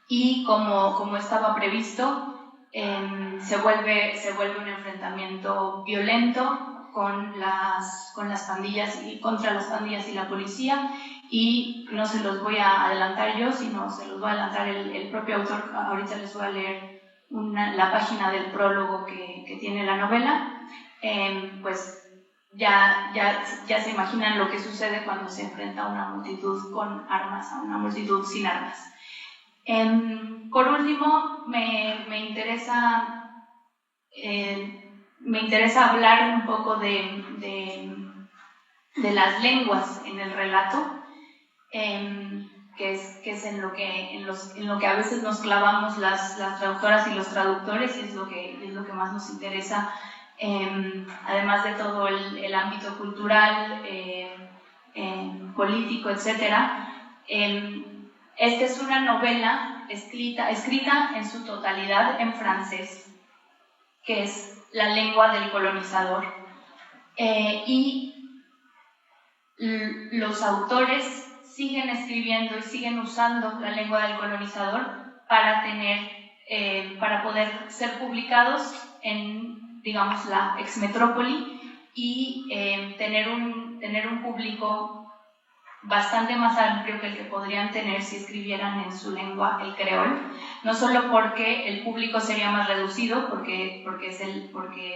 y como estaba previsto, se vuelve un enfrentamiento violento con las pandillas y contra las pandillas y la policía, y no se los voy a adelantar yo, sino se los va a adelantar el propio autor. Ahorita les voy a leer la página del prólogo que tiene la novela. Pues ya se imaginan lo que sucede cuando se enfrenta una multitud con armas a una multitud sin armas. Por último, me interesa hablar un poco de las lenguas en el relato, que es en lo que a veces nos clavamos las traductoras y los traductores, y es lo que más nos interesa, además de todo el ámbito cultural, político, etc. Esta es una novela escrita en su totalidad en francés, que es la lengua del colonizador, y los autores siguen escribiendo y siguen usando la lengua del colonizador para poder ser publicados en, digamos, la exmetrópoli, y tener un público bastante más amplio que el que podrían tener si escribieran en su lengua, el creol, no solo porque el público sería más reducido, porque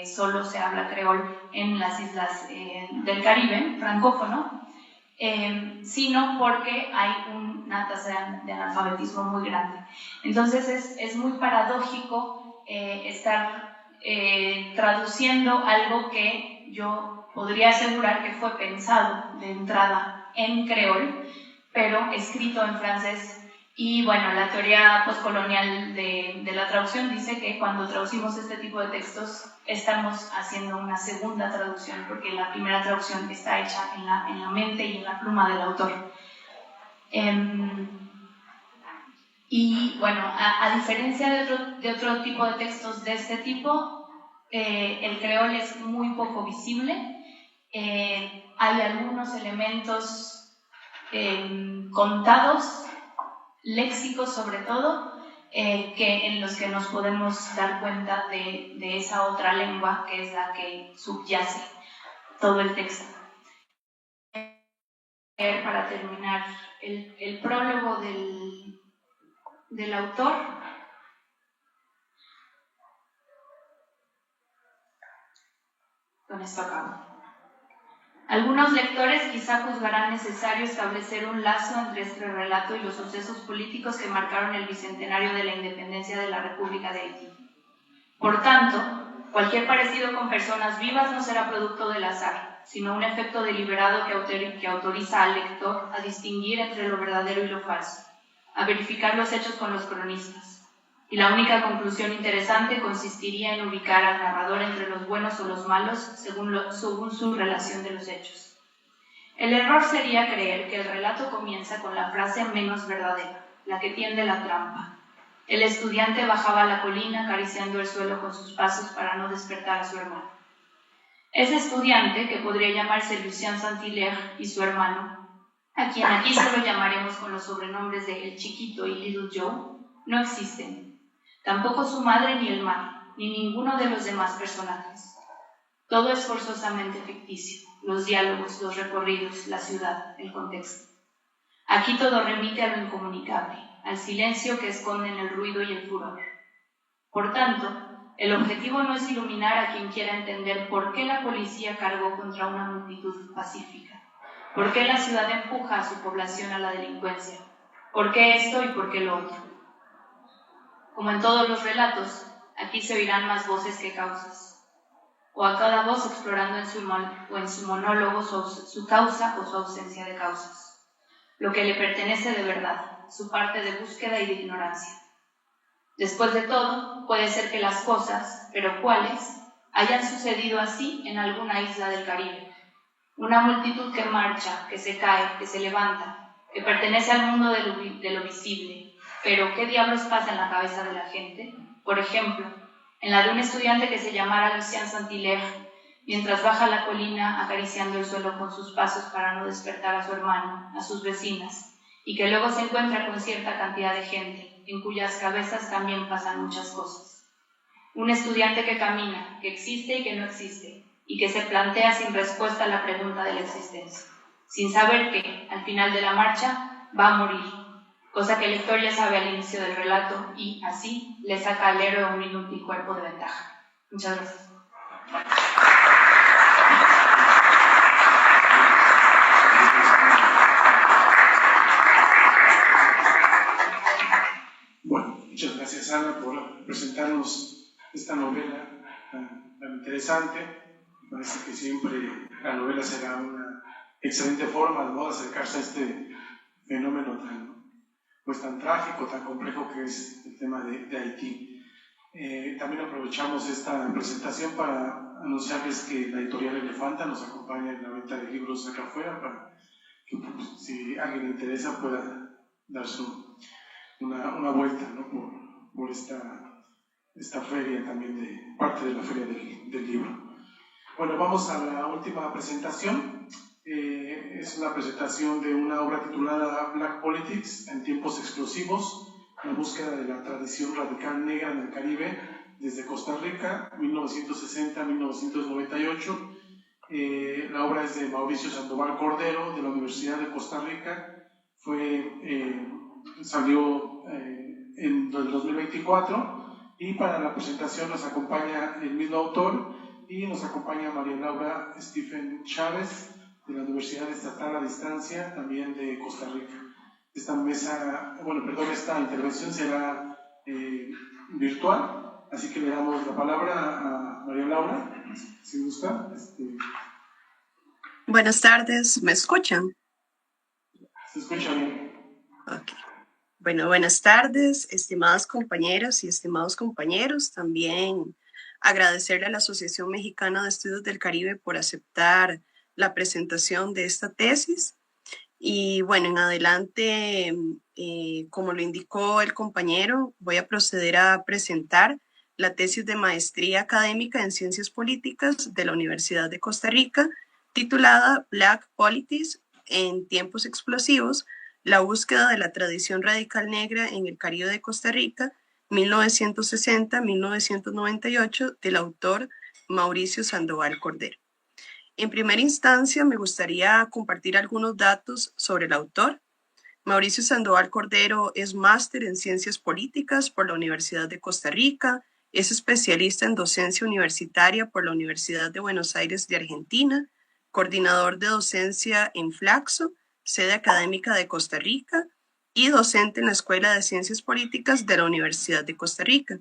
solo se habla creol en las islas del Caribe francófono, sino porque hay una tasa de analfabetismo muy grande. Entonces es muy paradójico estar traduciendo algo que yo podría asegurar que fue pensado de entrada en creol, pero escrito en francés. Y bueno, la teoría postcolonial de la traducción dice que cuando traducimos este tipo de textos estamos haciendo una segunda traducción, porque la primera traducción está hecha en la mente y en la pluma del autor. Y bueno, a diferencia de otro tipo de textos de este tipo, el creol es muy poco visible. Hay algunos elementos contados, léxicos sobre todo, en los que nos podemos dar cuenta de esa otra lengua que es la que subyace todo el texto. Para terminar, el prólogo del autor. Con esto acabo. Algunos lectores quizá juzgarán necesario establecer un lazo entre este relato y los sucesos políticos que marcaron el bicentenario de la independencia de la República de Haití. Por tanto, cualquier parecido con personas vivas no será producto del azar, sino un efecto deliberado que autoriza al lector a distinguir entre lo verdadero y lo falso, a verificar los hechos con los cronistas. Y la única conclusión interesante consistiría en ubicar al narrador entre los buenos o los malos según su relación de los hechos. El error sería creer que el relato comienza con la frase menos verdadera, la que tiende la trampa. El estudiante bajaba la colina acariciando el suelo con sus pasos para no despertar a su hermano. Ese estudiante, que podría llamarse Lucien Saint-Hilaire, y su hermano, a quien aquí solo llamaremos con los sobrenombres de El Chiquito y Little Joe, no existen. Tampoco su madre ni el mar, ni ninguno de los demás personajes. Todo es forzosamente ficticio, los diálogos, los recorridos, la ciudad, el contexto. Aquí todo remite a lo incomunicable, al silencio que esconden el ruido y el furor. Por tanto, el objetivo no es iluminar a quien quiera entender por qué la policía cargó contra una multitud pacífica, por qué la ciudad empuja a su población a la delincuencia, por qué esto y por qué lo otro. Como en todos los relatos, aquí se oirán más voces que causas, o a cada voz explorando en su monólogo su causa o su ausencia de causas, lo que le pertenece de verdad, su parte de búsqueda y de ignorancia. Después de todo, puede ser que las cosas, pero ¿cuáles?, hayan sucedido así en alguna isla del Caribe. Una multitud que marcha, que se cae, que se levanta, que pertenece al mundo de lo visible. Pero, ¿qué diablos pasa en la cabeza de la gente? Por ejemplo, en la de un estudiante que se llamara Lucien Saint-Hilaire, mientras baja la colina acariciando el suelo con sus pasos para no despertar a su hermano, a sus vecinas, y que luego se encuentra con cierta cantidad de gente, en cuyas cabezas también pasan muchas cosas. Un estudiante que camina, que existe y que no existe, y que se plantea sin respuesta la pregunta de la existencia, sin saber que, al final de la marcha, va a morir, cosa que el lector ya sabe al inicio del relato y, así, le saca al héroe un inútil cuerpo de ventaja. Muchas gracias. Bueno, muchas gracias, Ana, por presentarnos esta novela tan interesante. Me parece que siempre la novela será una excelente forma, ¿no?, de acercarse a este fenómeno tan trágico, tan complejo que es el tema de Haití. También aprovechamos esta presentación para anunciarles que la editorial Elefanta nos acompaña en la venta de libros acá afuera, para que, pues, si a alguien le interesa, pueda darse una vuelta, ¿no?, por esta feria también, parte de la feria del libro. Bueno, vamos a la última presentación. Es una presentación de una obra titulada Black Politics en tiempos explosivos, la búsqueda de la tradición radical negra en el Caribe desde Costa Rica, 1960-1998. La obra es de Mauricio Sandoval Cordero, de la Universidad de Costa Rica. Salió en el 2024, y para la presentación nos acompaña el mismo autor y nos acompaña María Laura Stephen Chávez, de la Universidad Estatal a Distancia, también de Costa Rica. Esta intervención será virtual, así que le damos la palabra a María Laura, si gusta. Buenas tardes, ¿me escuchan? Se escucha bien. Ok. Bueno, buenas tardes, estimadas compañeras y estimados compañeros. También agradecerle a la Asociación Mexicana de Estudios del Caribe por aceptar la presentación de esta tesis. Y bueno, en adelante, como lo indicó el compañero, voy a proceder a presentar la tesis de maestría académica en Ciencias Políticas de la Universidad de Costa Rica, titulada Black Politics en tiempos explosivos, la búsqueda de la tradición radical negra en el Caribe de Costa Rica, 1960-1998, del autor Mauricio Sandoval Cordero. En primera instancia, me gustaría compartir algunos datos sobre el autor. Mauricio Sandoval Cordero es máster en Ciencias Políticas por la Universidad de Costa Rica, es especialista en docencia universitaria por la Universidad de Buenos Aires de Argentina, coordinador de docencia en Flaxo, sede académica de Costa Rica, y docente en la Escuela de Ciencias Políticas de la Universidad de Costa Rica.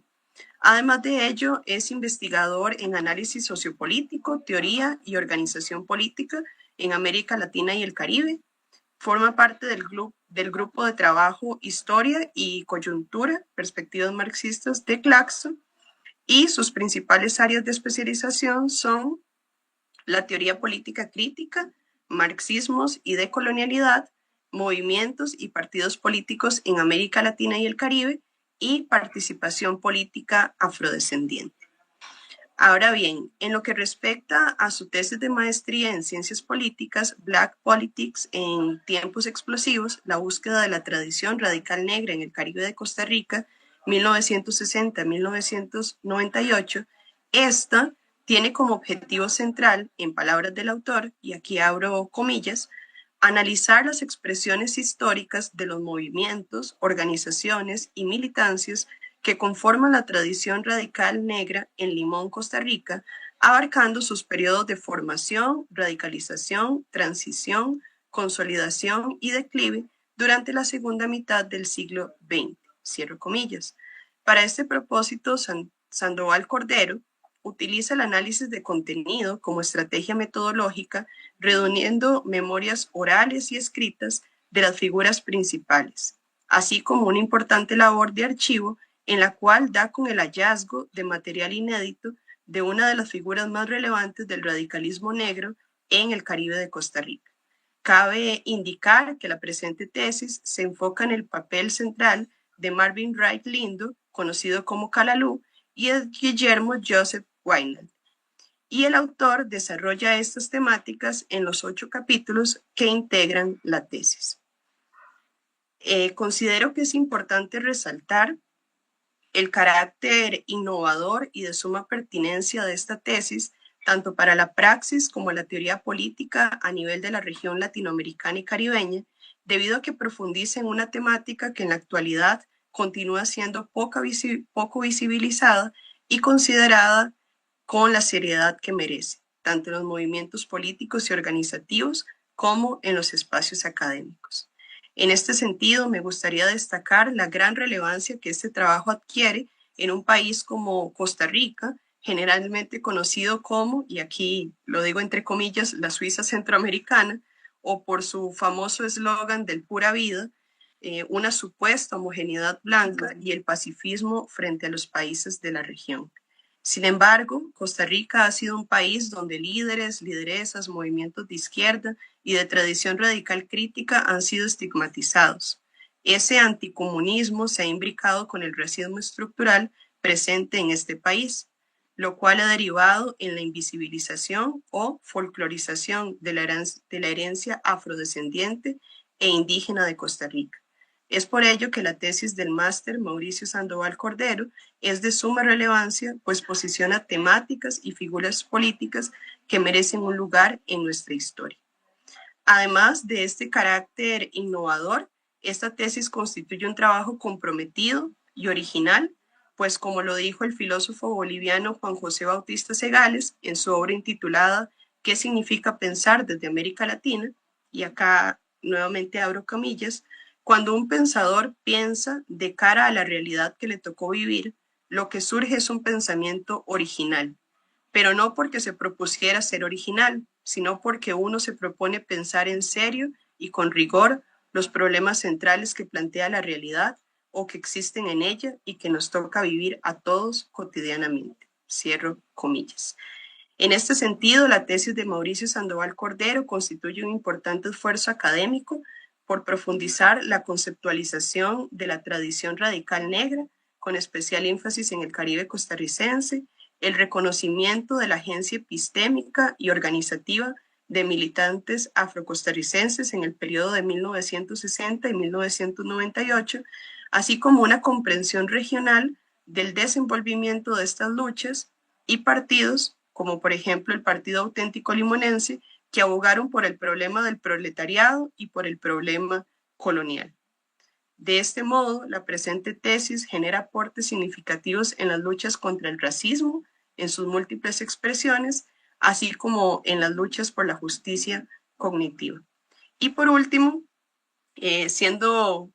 Además de ello, es investigador en análisis sociopolítico, teoría y organización política en América Latina y el Caribe. Forma parte del grupo de trabajo Historia y Coyuntura, Perspectivas Marxistas de Claxo, y sus principales áreas de especialización son la teoría política crítica, marxismos y decolonialidad, movimientos y partidos políticos en América Latina y el Caribe, y participación política afrodescendiente. Ahora bien, en lo que respecta a su tesis de maestría en Ciencias Políticas, Black Politics en tiempos explosivos, la búsqueda de la tradición radical negra en el Caribe de Costa Rica, 1960-1998, esta tiene como objetivo central, en palabras del autor, y aquí abro comillas, analizar las expresiones históricas de los movimientos, organizaciones y militancias que conforman la tradición radical negra en Limón, Costa Rica, abarcando sus periodos de formación, radicalización, transición, consolidación y declive durante la segunda mitad del siglo XX. Cierro comillas. Para este propósito, Sandoval Cordero utiliza el análisis de contenido como estrategia metodológica, reuniendo memorias orales y escritas de las figuras principales, así como una importante labor de archivo en la cual da con el hallazgo de material inédito de una de las figuras más relevantes del radicalismo negro en el Caribe de Costa Rica. Cabe indicar que la presente tesis se enfoca en el papel central de Marvin Wright Lindo, conocido como Calalú, y de Guillermo Joseph Weinland. Y el autor desarrolla estas temáticas en los 8 capítulos que integran la tesis. Considero que es importante resaltar el carácter innovador y de suma pertinencia de esta tesis, tanto para la praxis como la teoría política a nivel de la región latinoamericana y caribeña, debido a que profundiza en una temática que en la actualidad continúa siendo poco visibilizada y considerada con la seriedad que merece, tanto en los movimientos políticos y organizativos como en los espacios académicos. En este sentido, me gustaría destacar la gran relevancia que este trabajo adquiere en un país como Costa Rica, generalmente conocido como, y aquí lo digo entre comillas, la Suiza centroamericana, o por su famoso eslogan del pura vida, una supuesta homogeneidad blanca y el pacifismo frente a los países de la región. Sin embargo, Costa Rica ha sido un país donde líderes, lideresas, movimientos de izquierda y de tradición radical crítica han sido estigmatizados. Ese anticomunismo se ha imbricado con el racismo estructural presente en este país, lo cual ha derivado en la invisibilización o folclorización de la herencia afrodescendiente e indígena de Costa Rica. Es por ello que la tesis del máster Mauricio Sandoval Cordero es de suma relevancia, pues posiciona temáticas y figuras políticas que merecen un lugar en nuestra historia. Además de este carácter innovador, esta tesis constituye un trabajo comprometido y original, pues como lo dijo el filósofo boliviano Juan José Bautista Segales en su obra intitulada ¿Qué significa pensar desde América Latina? Y acá nuevamente abro comillas, cuando un pensador piensa de cara a la realidad que le tocó vivir, lo que surge es un pensamiento original, pero no porque se propusiera ser original, sino porque uno se propone pensar en serio y con rigor los problemas centrales que plantea la realidad o que existen en ella y que nos toca vivir a todos cotidianamente. Cierro comillas. En este sentido, la tesis de Mauricio Sandoval Cordero constituye un importante esfuerzo académico por profundizar la conceptualización de la tradición radical negra, con especial énfasis en el Caribe costarricense, el reconocimiento de la agencia epistémica y organizativa de militantes afrocostarricenses en el periodo de 1960 y 1998, así como una comprensión regional del desenvolvimiento de estas luchas y partidos, como por ejemplo el Partido Auténtico Limonense, que abogaron por el problema del proletariado y por el problema colonial. De este modo, la presente tesis genera aportes significativos en las luchas contra el racismo, en sus múltiples expresiones, así como en las luchas por la justicia cognitiva. Y por último, siendo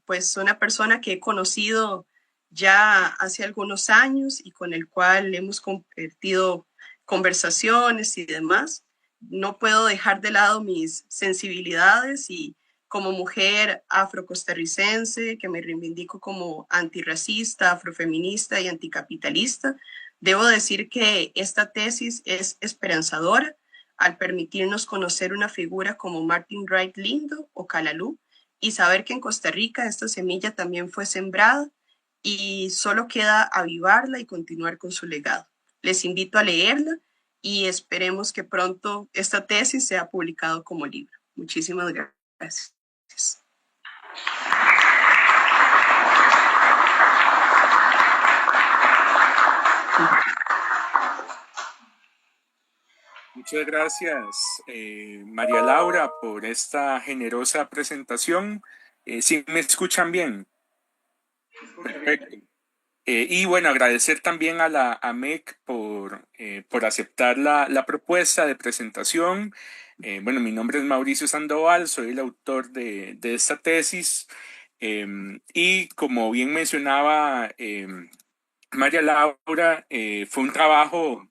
pues una persona que he conocido ya hace algunos años y con el cual hemos compartido conversaciones y demás, no puedo dejar de lado mis sensibilidades y como mujer afrocostarricense, que me reivindico como antirracista, afrofeminista y anticapitalista, debo decir que esta tesis es esperanzadora al permitirnos conocer una figura como Martin Wright Lindo o Calalú y saber que en Costa Rica esta semilla también fue sembrada y solo queda avivarla y continuar con su legado. Les invito a leerla y esperemos que pronto esta tesis sea publicado como libro. Muchísimas gracias. Muchas gracias, María Laura, por esta generosa presentación. ¿Sí me escuchan bien? Perfecto. Y bueno, agradecer también a la AMEC por aceptar la propuesta de presentación. Bueno, mi nombre es Mauricio Sandoval, soy el autor de esta tesis. Y como bien mencionaba María Laura, fue un trabajo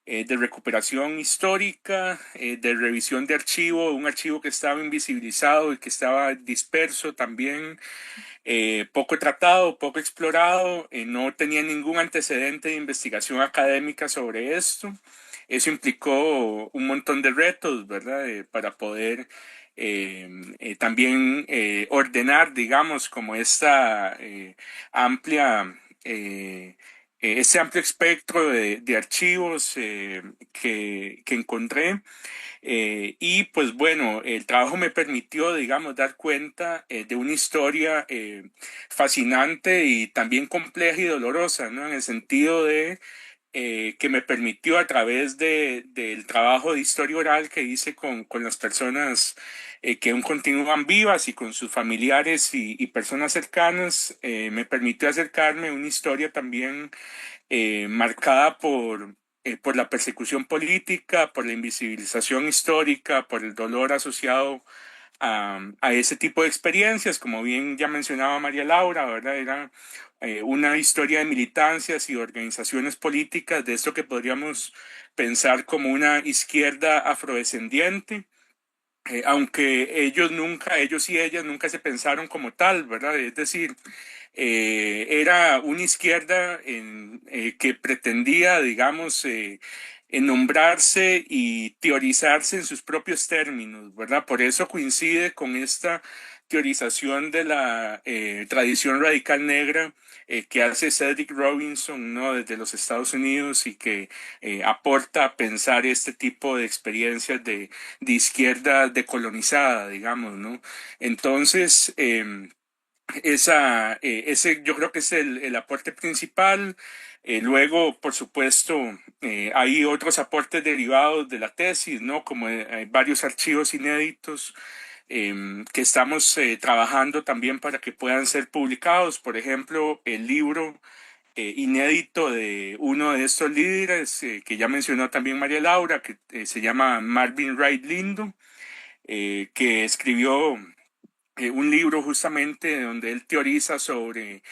de recuperación histórica, de revisión de archivo, un archivo que estaba invisibilizado y que estaba disperso también, poco tratado, poco explorado, no tenía ningún antecedente de investigación académica sobre esto. eso implicó un montón de retos, ¿verdad? Para poder también ordenar, digamos, como esta amplia... ese amplio espectro de archivos que encontré. Y pues bueno, el trabajo me permitió, digamos, dar cuenta de una historia fascinante y también compleja y dolorosa, ¿no? En el sentido de que me permitió a través del trabajo de historia oral que hice con las personas que aún continúan vivas y con sus familiares y personas cercanas, me permitió acercarme a una historia también marcada por la persecución política, por la invisibilización histórica, por el dolor asociado a ese tipo de experiencias, como bien ya mencionaba María Laura, ¿verdad? Era una historia de militancias y organizaciones políticas, de esto que podríamos pensar como una izquierda afrodescendiente. Aunque ellos y ellas nunca se pensaron como tal, ¿verdad? Es decir, era una izquierda que pretendía, digamos, nombrarse y teorizarse en sus propios términos, ¿verdad? Por eso coincide con esta teorización de la tradición radical negra que hace Cedric Robinson, ¿no? Desde los Estados Unidos y que aporta a pensar este tipo de experiencias de izquierda decolonizada, digamos, ¿no? Entonces, ese yo creo que es el aporte principal. Luego, por supuesto, hay otros aportes derivados de la tesis, ¿no? Como hay varios archivos inéditos que estamos trabajando también para que puedan ser publicados. Por ejemplo, el libro inédito de uno de estos líderes que ya mencionó también María Laura, que se llama Marvin Wright Lindo, que escribió un libro justamente donde él teoriza sobre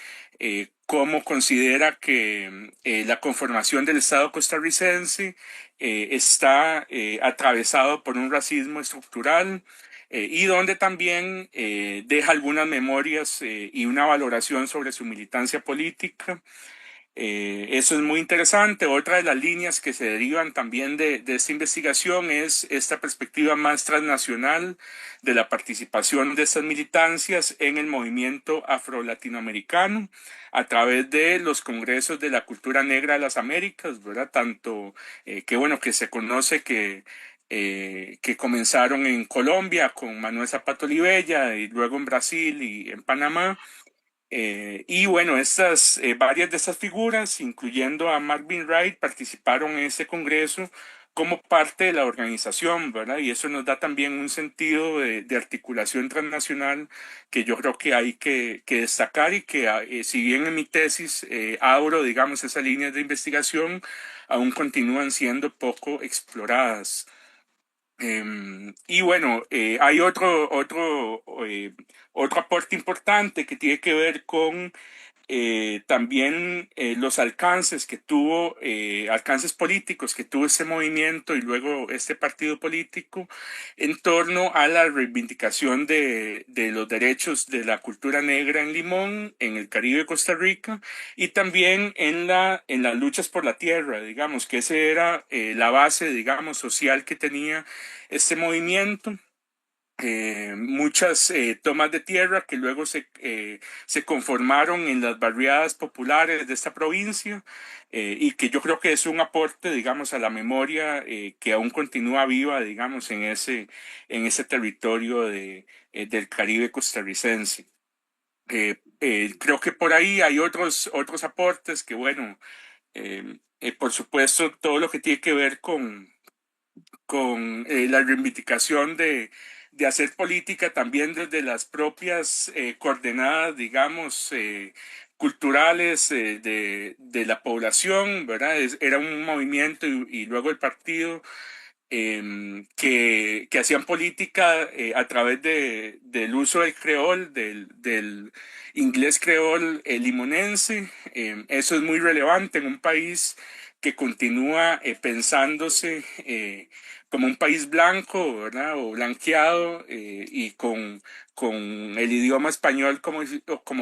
cómo considera que la conformación del Estado costarricense está atravesado por un racismo estructural y donde también deja algunas memorias y una valoración sobre su militancia política. Eso es muy interesante. Otra de las líneas que se derivan también de esta investigación es esta perspectiva más transnacional de la participación de estas militancias en el movimiento afro-latinoamericano a través de los congresos de la cultura negra de las Américas, ¿verdad? Tanto que bueno que se conoce que comenzaron en Colombia con Manuel Zapato Olivella y luego en Brasil y en Panamá. Y bueno, varias de estas figuras, incluyendo a Marvin Wright, participaron en este congreso como parte de la organización, ¿verdad? Y eso nos da también un sentido de articulación transnacional que yo creo que hay que destacar y que si bien en mi tesis abro, digamos, esas líneas de investigación, aún continúan siendo poco exploradas. Y bueno, hay otro aporte importante que tiene que ver con también los alcances políticos que tuvo este movimiento y luego este partido político en torno a la reivindicación de los derechos de la cultura negra en Limón, en el Caribe de Costa Rica, y también en las luchas por la tierra, digamos, que esa era la base, digamos, social que tenía este movimiento. Muchas tomas de tierra que luego se conformaron en las barriadas populares de esta provincia y que yo creo que es un aporte, digamos, a la memoria que aún continúa viva, digamos, en ese territorio del Caribe costarricense. Creo que por ahí hay otros aportes que, bueno, por supuesto, todo lo que tiene que ver con la reivindicación de hacer política también desde las propias coordenadas, digamos, culturales de la población, ¿verdad? Era un movimiento y luego el partido que hacían política a través del uso del creol, del inglés creol limonense. Eso es muy relevante en un país que continúa pensándose como un país blanco, ¿verdad? O blanqueado, y con el idioma español como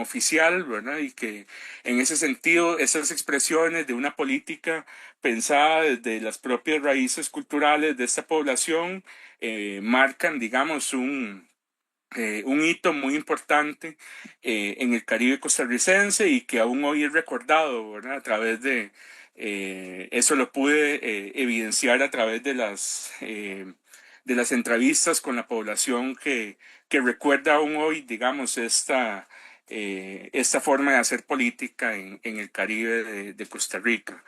oficial, ¿verdad? Y que en ese sentido esas expresiones de una política pensada desde las propias raíces culturales de esta población marcan, digamos, un hito muy importante en el Caribe costarricense y que aún hoy es recordado, ¿verdad? A través de, eso lo pude evidenciar a través de las entrevistas con la población que recuerda aún hoy, digamos, esta forma de hacer política en el Caribe de Costa Rica.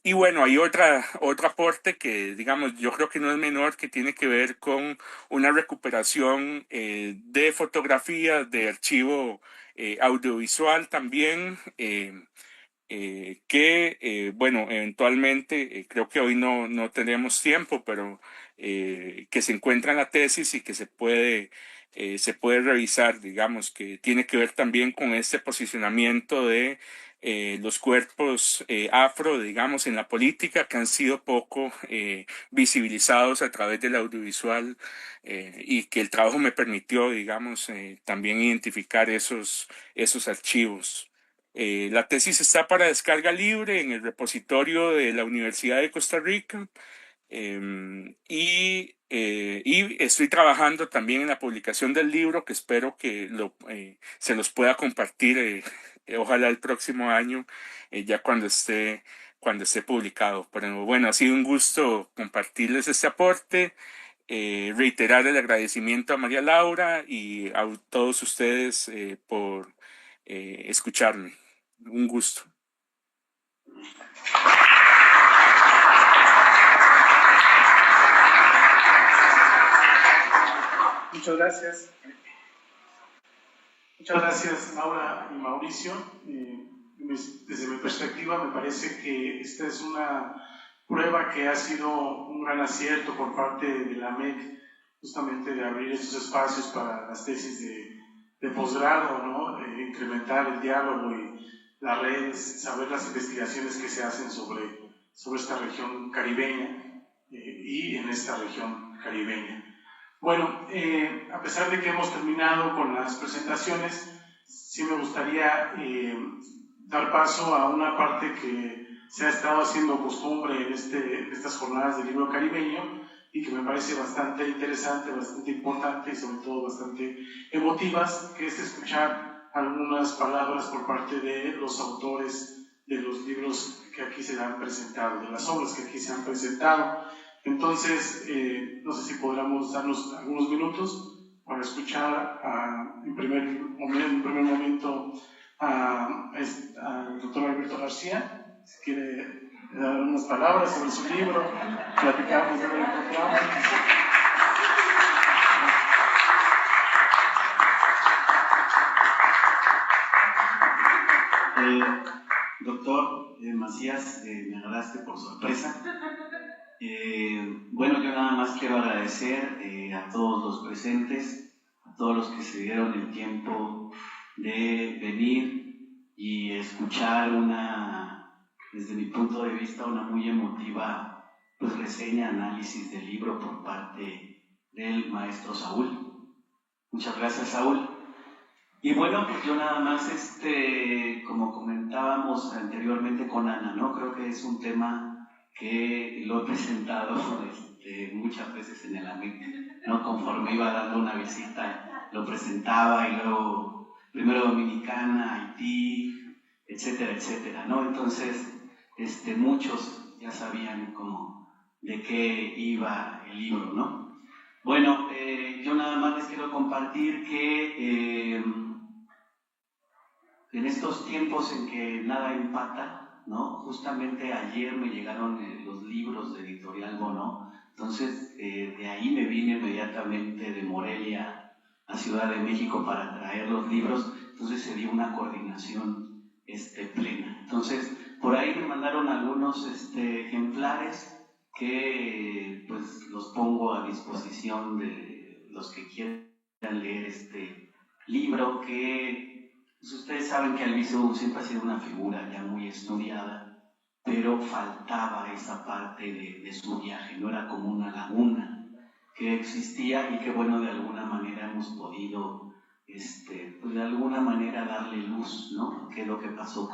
Y bueno, hay otro aporte que, digamos, yo creo que no es menor, que tiene que ver con una recuperación de fotografías, de archivo audiovisual también, bueno, eventualmente, creo que hoy no tenemos tiempo, pero que se encuentra en la tesis y que se puede revisar, digamos, que tiene que ver también con este posicionamiento de los cuerpos afro, digamos, en la política, que han sido poco visibilizados a través del audiovisual, y que el trabajo me permitió, digamos, también identificar esos archivos. La tesis está para descarga libre en el repositorio de la Universidad de Costa Rica, y estoy trabajando también en la publicación del libro, que espero que se los pueda compartir, ojalá el próximo año, ya cuando esté publicado. Pero bueno, ha sido un gusto compartirles este aporte, reiterar el agradecimiento a María Laura y a todos ustedes por escucharme. Un gusto. Muchas gracias. Muchas gracias, Laura y Mauricio. Desde mi perspectiva, me parece que esta es una prueba que ha sido un gran acierto por parte de la MEC, justamente de abrir estos espacios para las tesis de posgrado, ¿no? Incrementar el diálogo y las redes, saber las investigaciones que se hacen sobre esta región caribeña y en esta región caribeña. Bueno, a pesar de que hemos terminado con las presentaciones, sí me gustaría dar paso a una parte que se ha estado haciendo costumbre en estas jornadas del libro caribeño y que me parece bastante interesante, bastante importante y sobre todo bastante emotivas, que es escuchar algunas palabras por parte de los autores de los libros que aquí se han presentado, de las obras que aquí se han presentado. Entonces, no sé si podríamos darnos algunos minutos para escuchar en primer momento al doctor Alberto García, si quiere dar unas palabras sobre su libro, platicamos de lo que encontramos. Doctor Macías, me agarraste por sorpresa. Bueno, yo nada más quiero agradecer a todos los presentes, a todos los que se dieron el tiempo de venir y escuchar desde mi punto de vista, una muy emotiva reseña, análisis del libro por parte del maestro Saúl. Muchas gracias, Saúl. Y bueno, pues yo nada más, como comentábamos anteriormente con Ana, ¿no? Creo que es un tema que lo he presentado muchas veces en el AMEC, ¿no? Conforme iba dando una visita, lo presentaba y luego primero Dominicana, Haití, etcétera, etcétera, ¿no? Entonces, muchos ya sabían como de qué iba el libro, ¿no? Bueno, yo nada más les quiero compartir que en estos tiempos en que nada empata, ¿no? Justamente ayer me llegaron los libros de Editorial Bonó, entonces de ahí me vine inmediatamente de Morelia a Ciudad de México para traer los libros, entonces se dio una coordinación plena. Entonces, por ahí me mandaron algunos ejemplares que pues los pongo a disposición de los que quieran leer este libro, que pues ustedes saben que Albizu siempre ha sido una figura ya muy estudiada pero faltaba esa parte de su viaje, no era como una laguna que existía y que bueno, de alguna manera hemos podido, pues de alguna manera darle luz, ¿no? ¿Qué es lo que pasó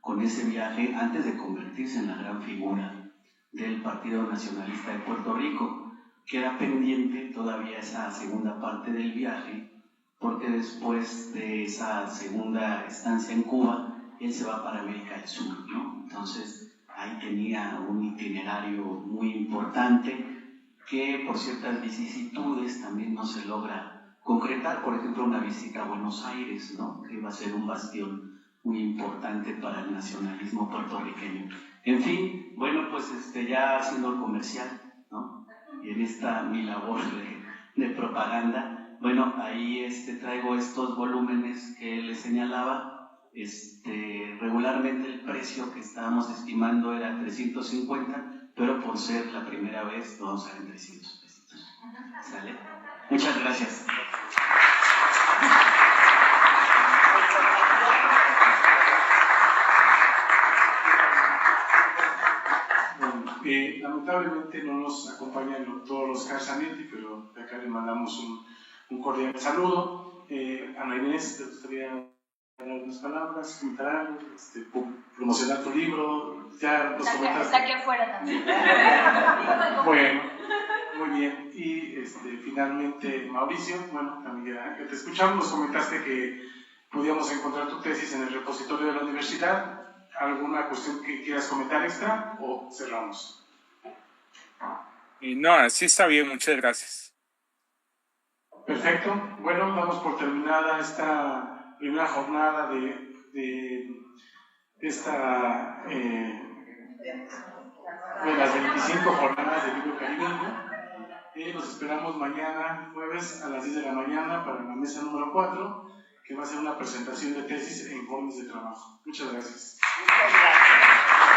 con ese viaje antes de convertirse en la gran figura del Partido Nacionalista de Puerto Rico? Queda pendiente todavía esa segunda parte del viaje, porque después de esa segunda estancia en Cuba, él se va para América del Sur, ¿no? Entonces, ahí tenía un itinerario muy importante que por ciertas vicisitudes también no se logra concretar. Por ejemplo, una visita a Buenos Aires, ¿no? Que va a ser un bastión muy importante para el nacionalismo puertorriqueño. En fin, bueno, pues ya haciendo el comercial, ¿no? Y en esta mi labor de propaganda, bueno, ahí traigo estos volúmenes que les señalaba. Regularmente el precio que estábamos estimando era 350, pero por ser la primera vez lo vamos a ver en 300 pesitos. ¿Sale? Muchas gracias. Lamentablemente no nos acompaña el doctor Oscar Zanetti, pero de acá le mandamos un cordial saludo. Ana Inés, ¿te gustaría dar unas palabras, comentar algo, promocionar tu libro? Ya nos comentaste. Está aquí afuera también. Bueno, muy bien. Y finalmente, Mauricio, bueno, también ya te escuchamos, nos comentaste que podíamos encontrar tu tesis en el repositorio de la universidad. ¿Alguna cuestión que quieras comentar extra o cerramos? No, así está bien, muchas gracias. Perfecto. Bueno, damos por terminada esta primera jornada de las 25 jornadas del libro caribeño. Los esperamos mañana, jueves, a las 10 de la mañana para la mesa número 4, que va a ser una presentación de tesis e informes de trabajo. Muchas gracias. Muchas gracias.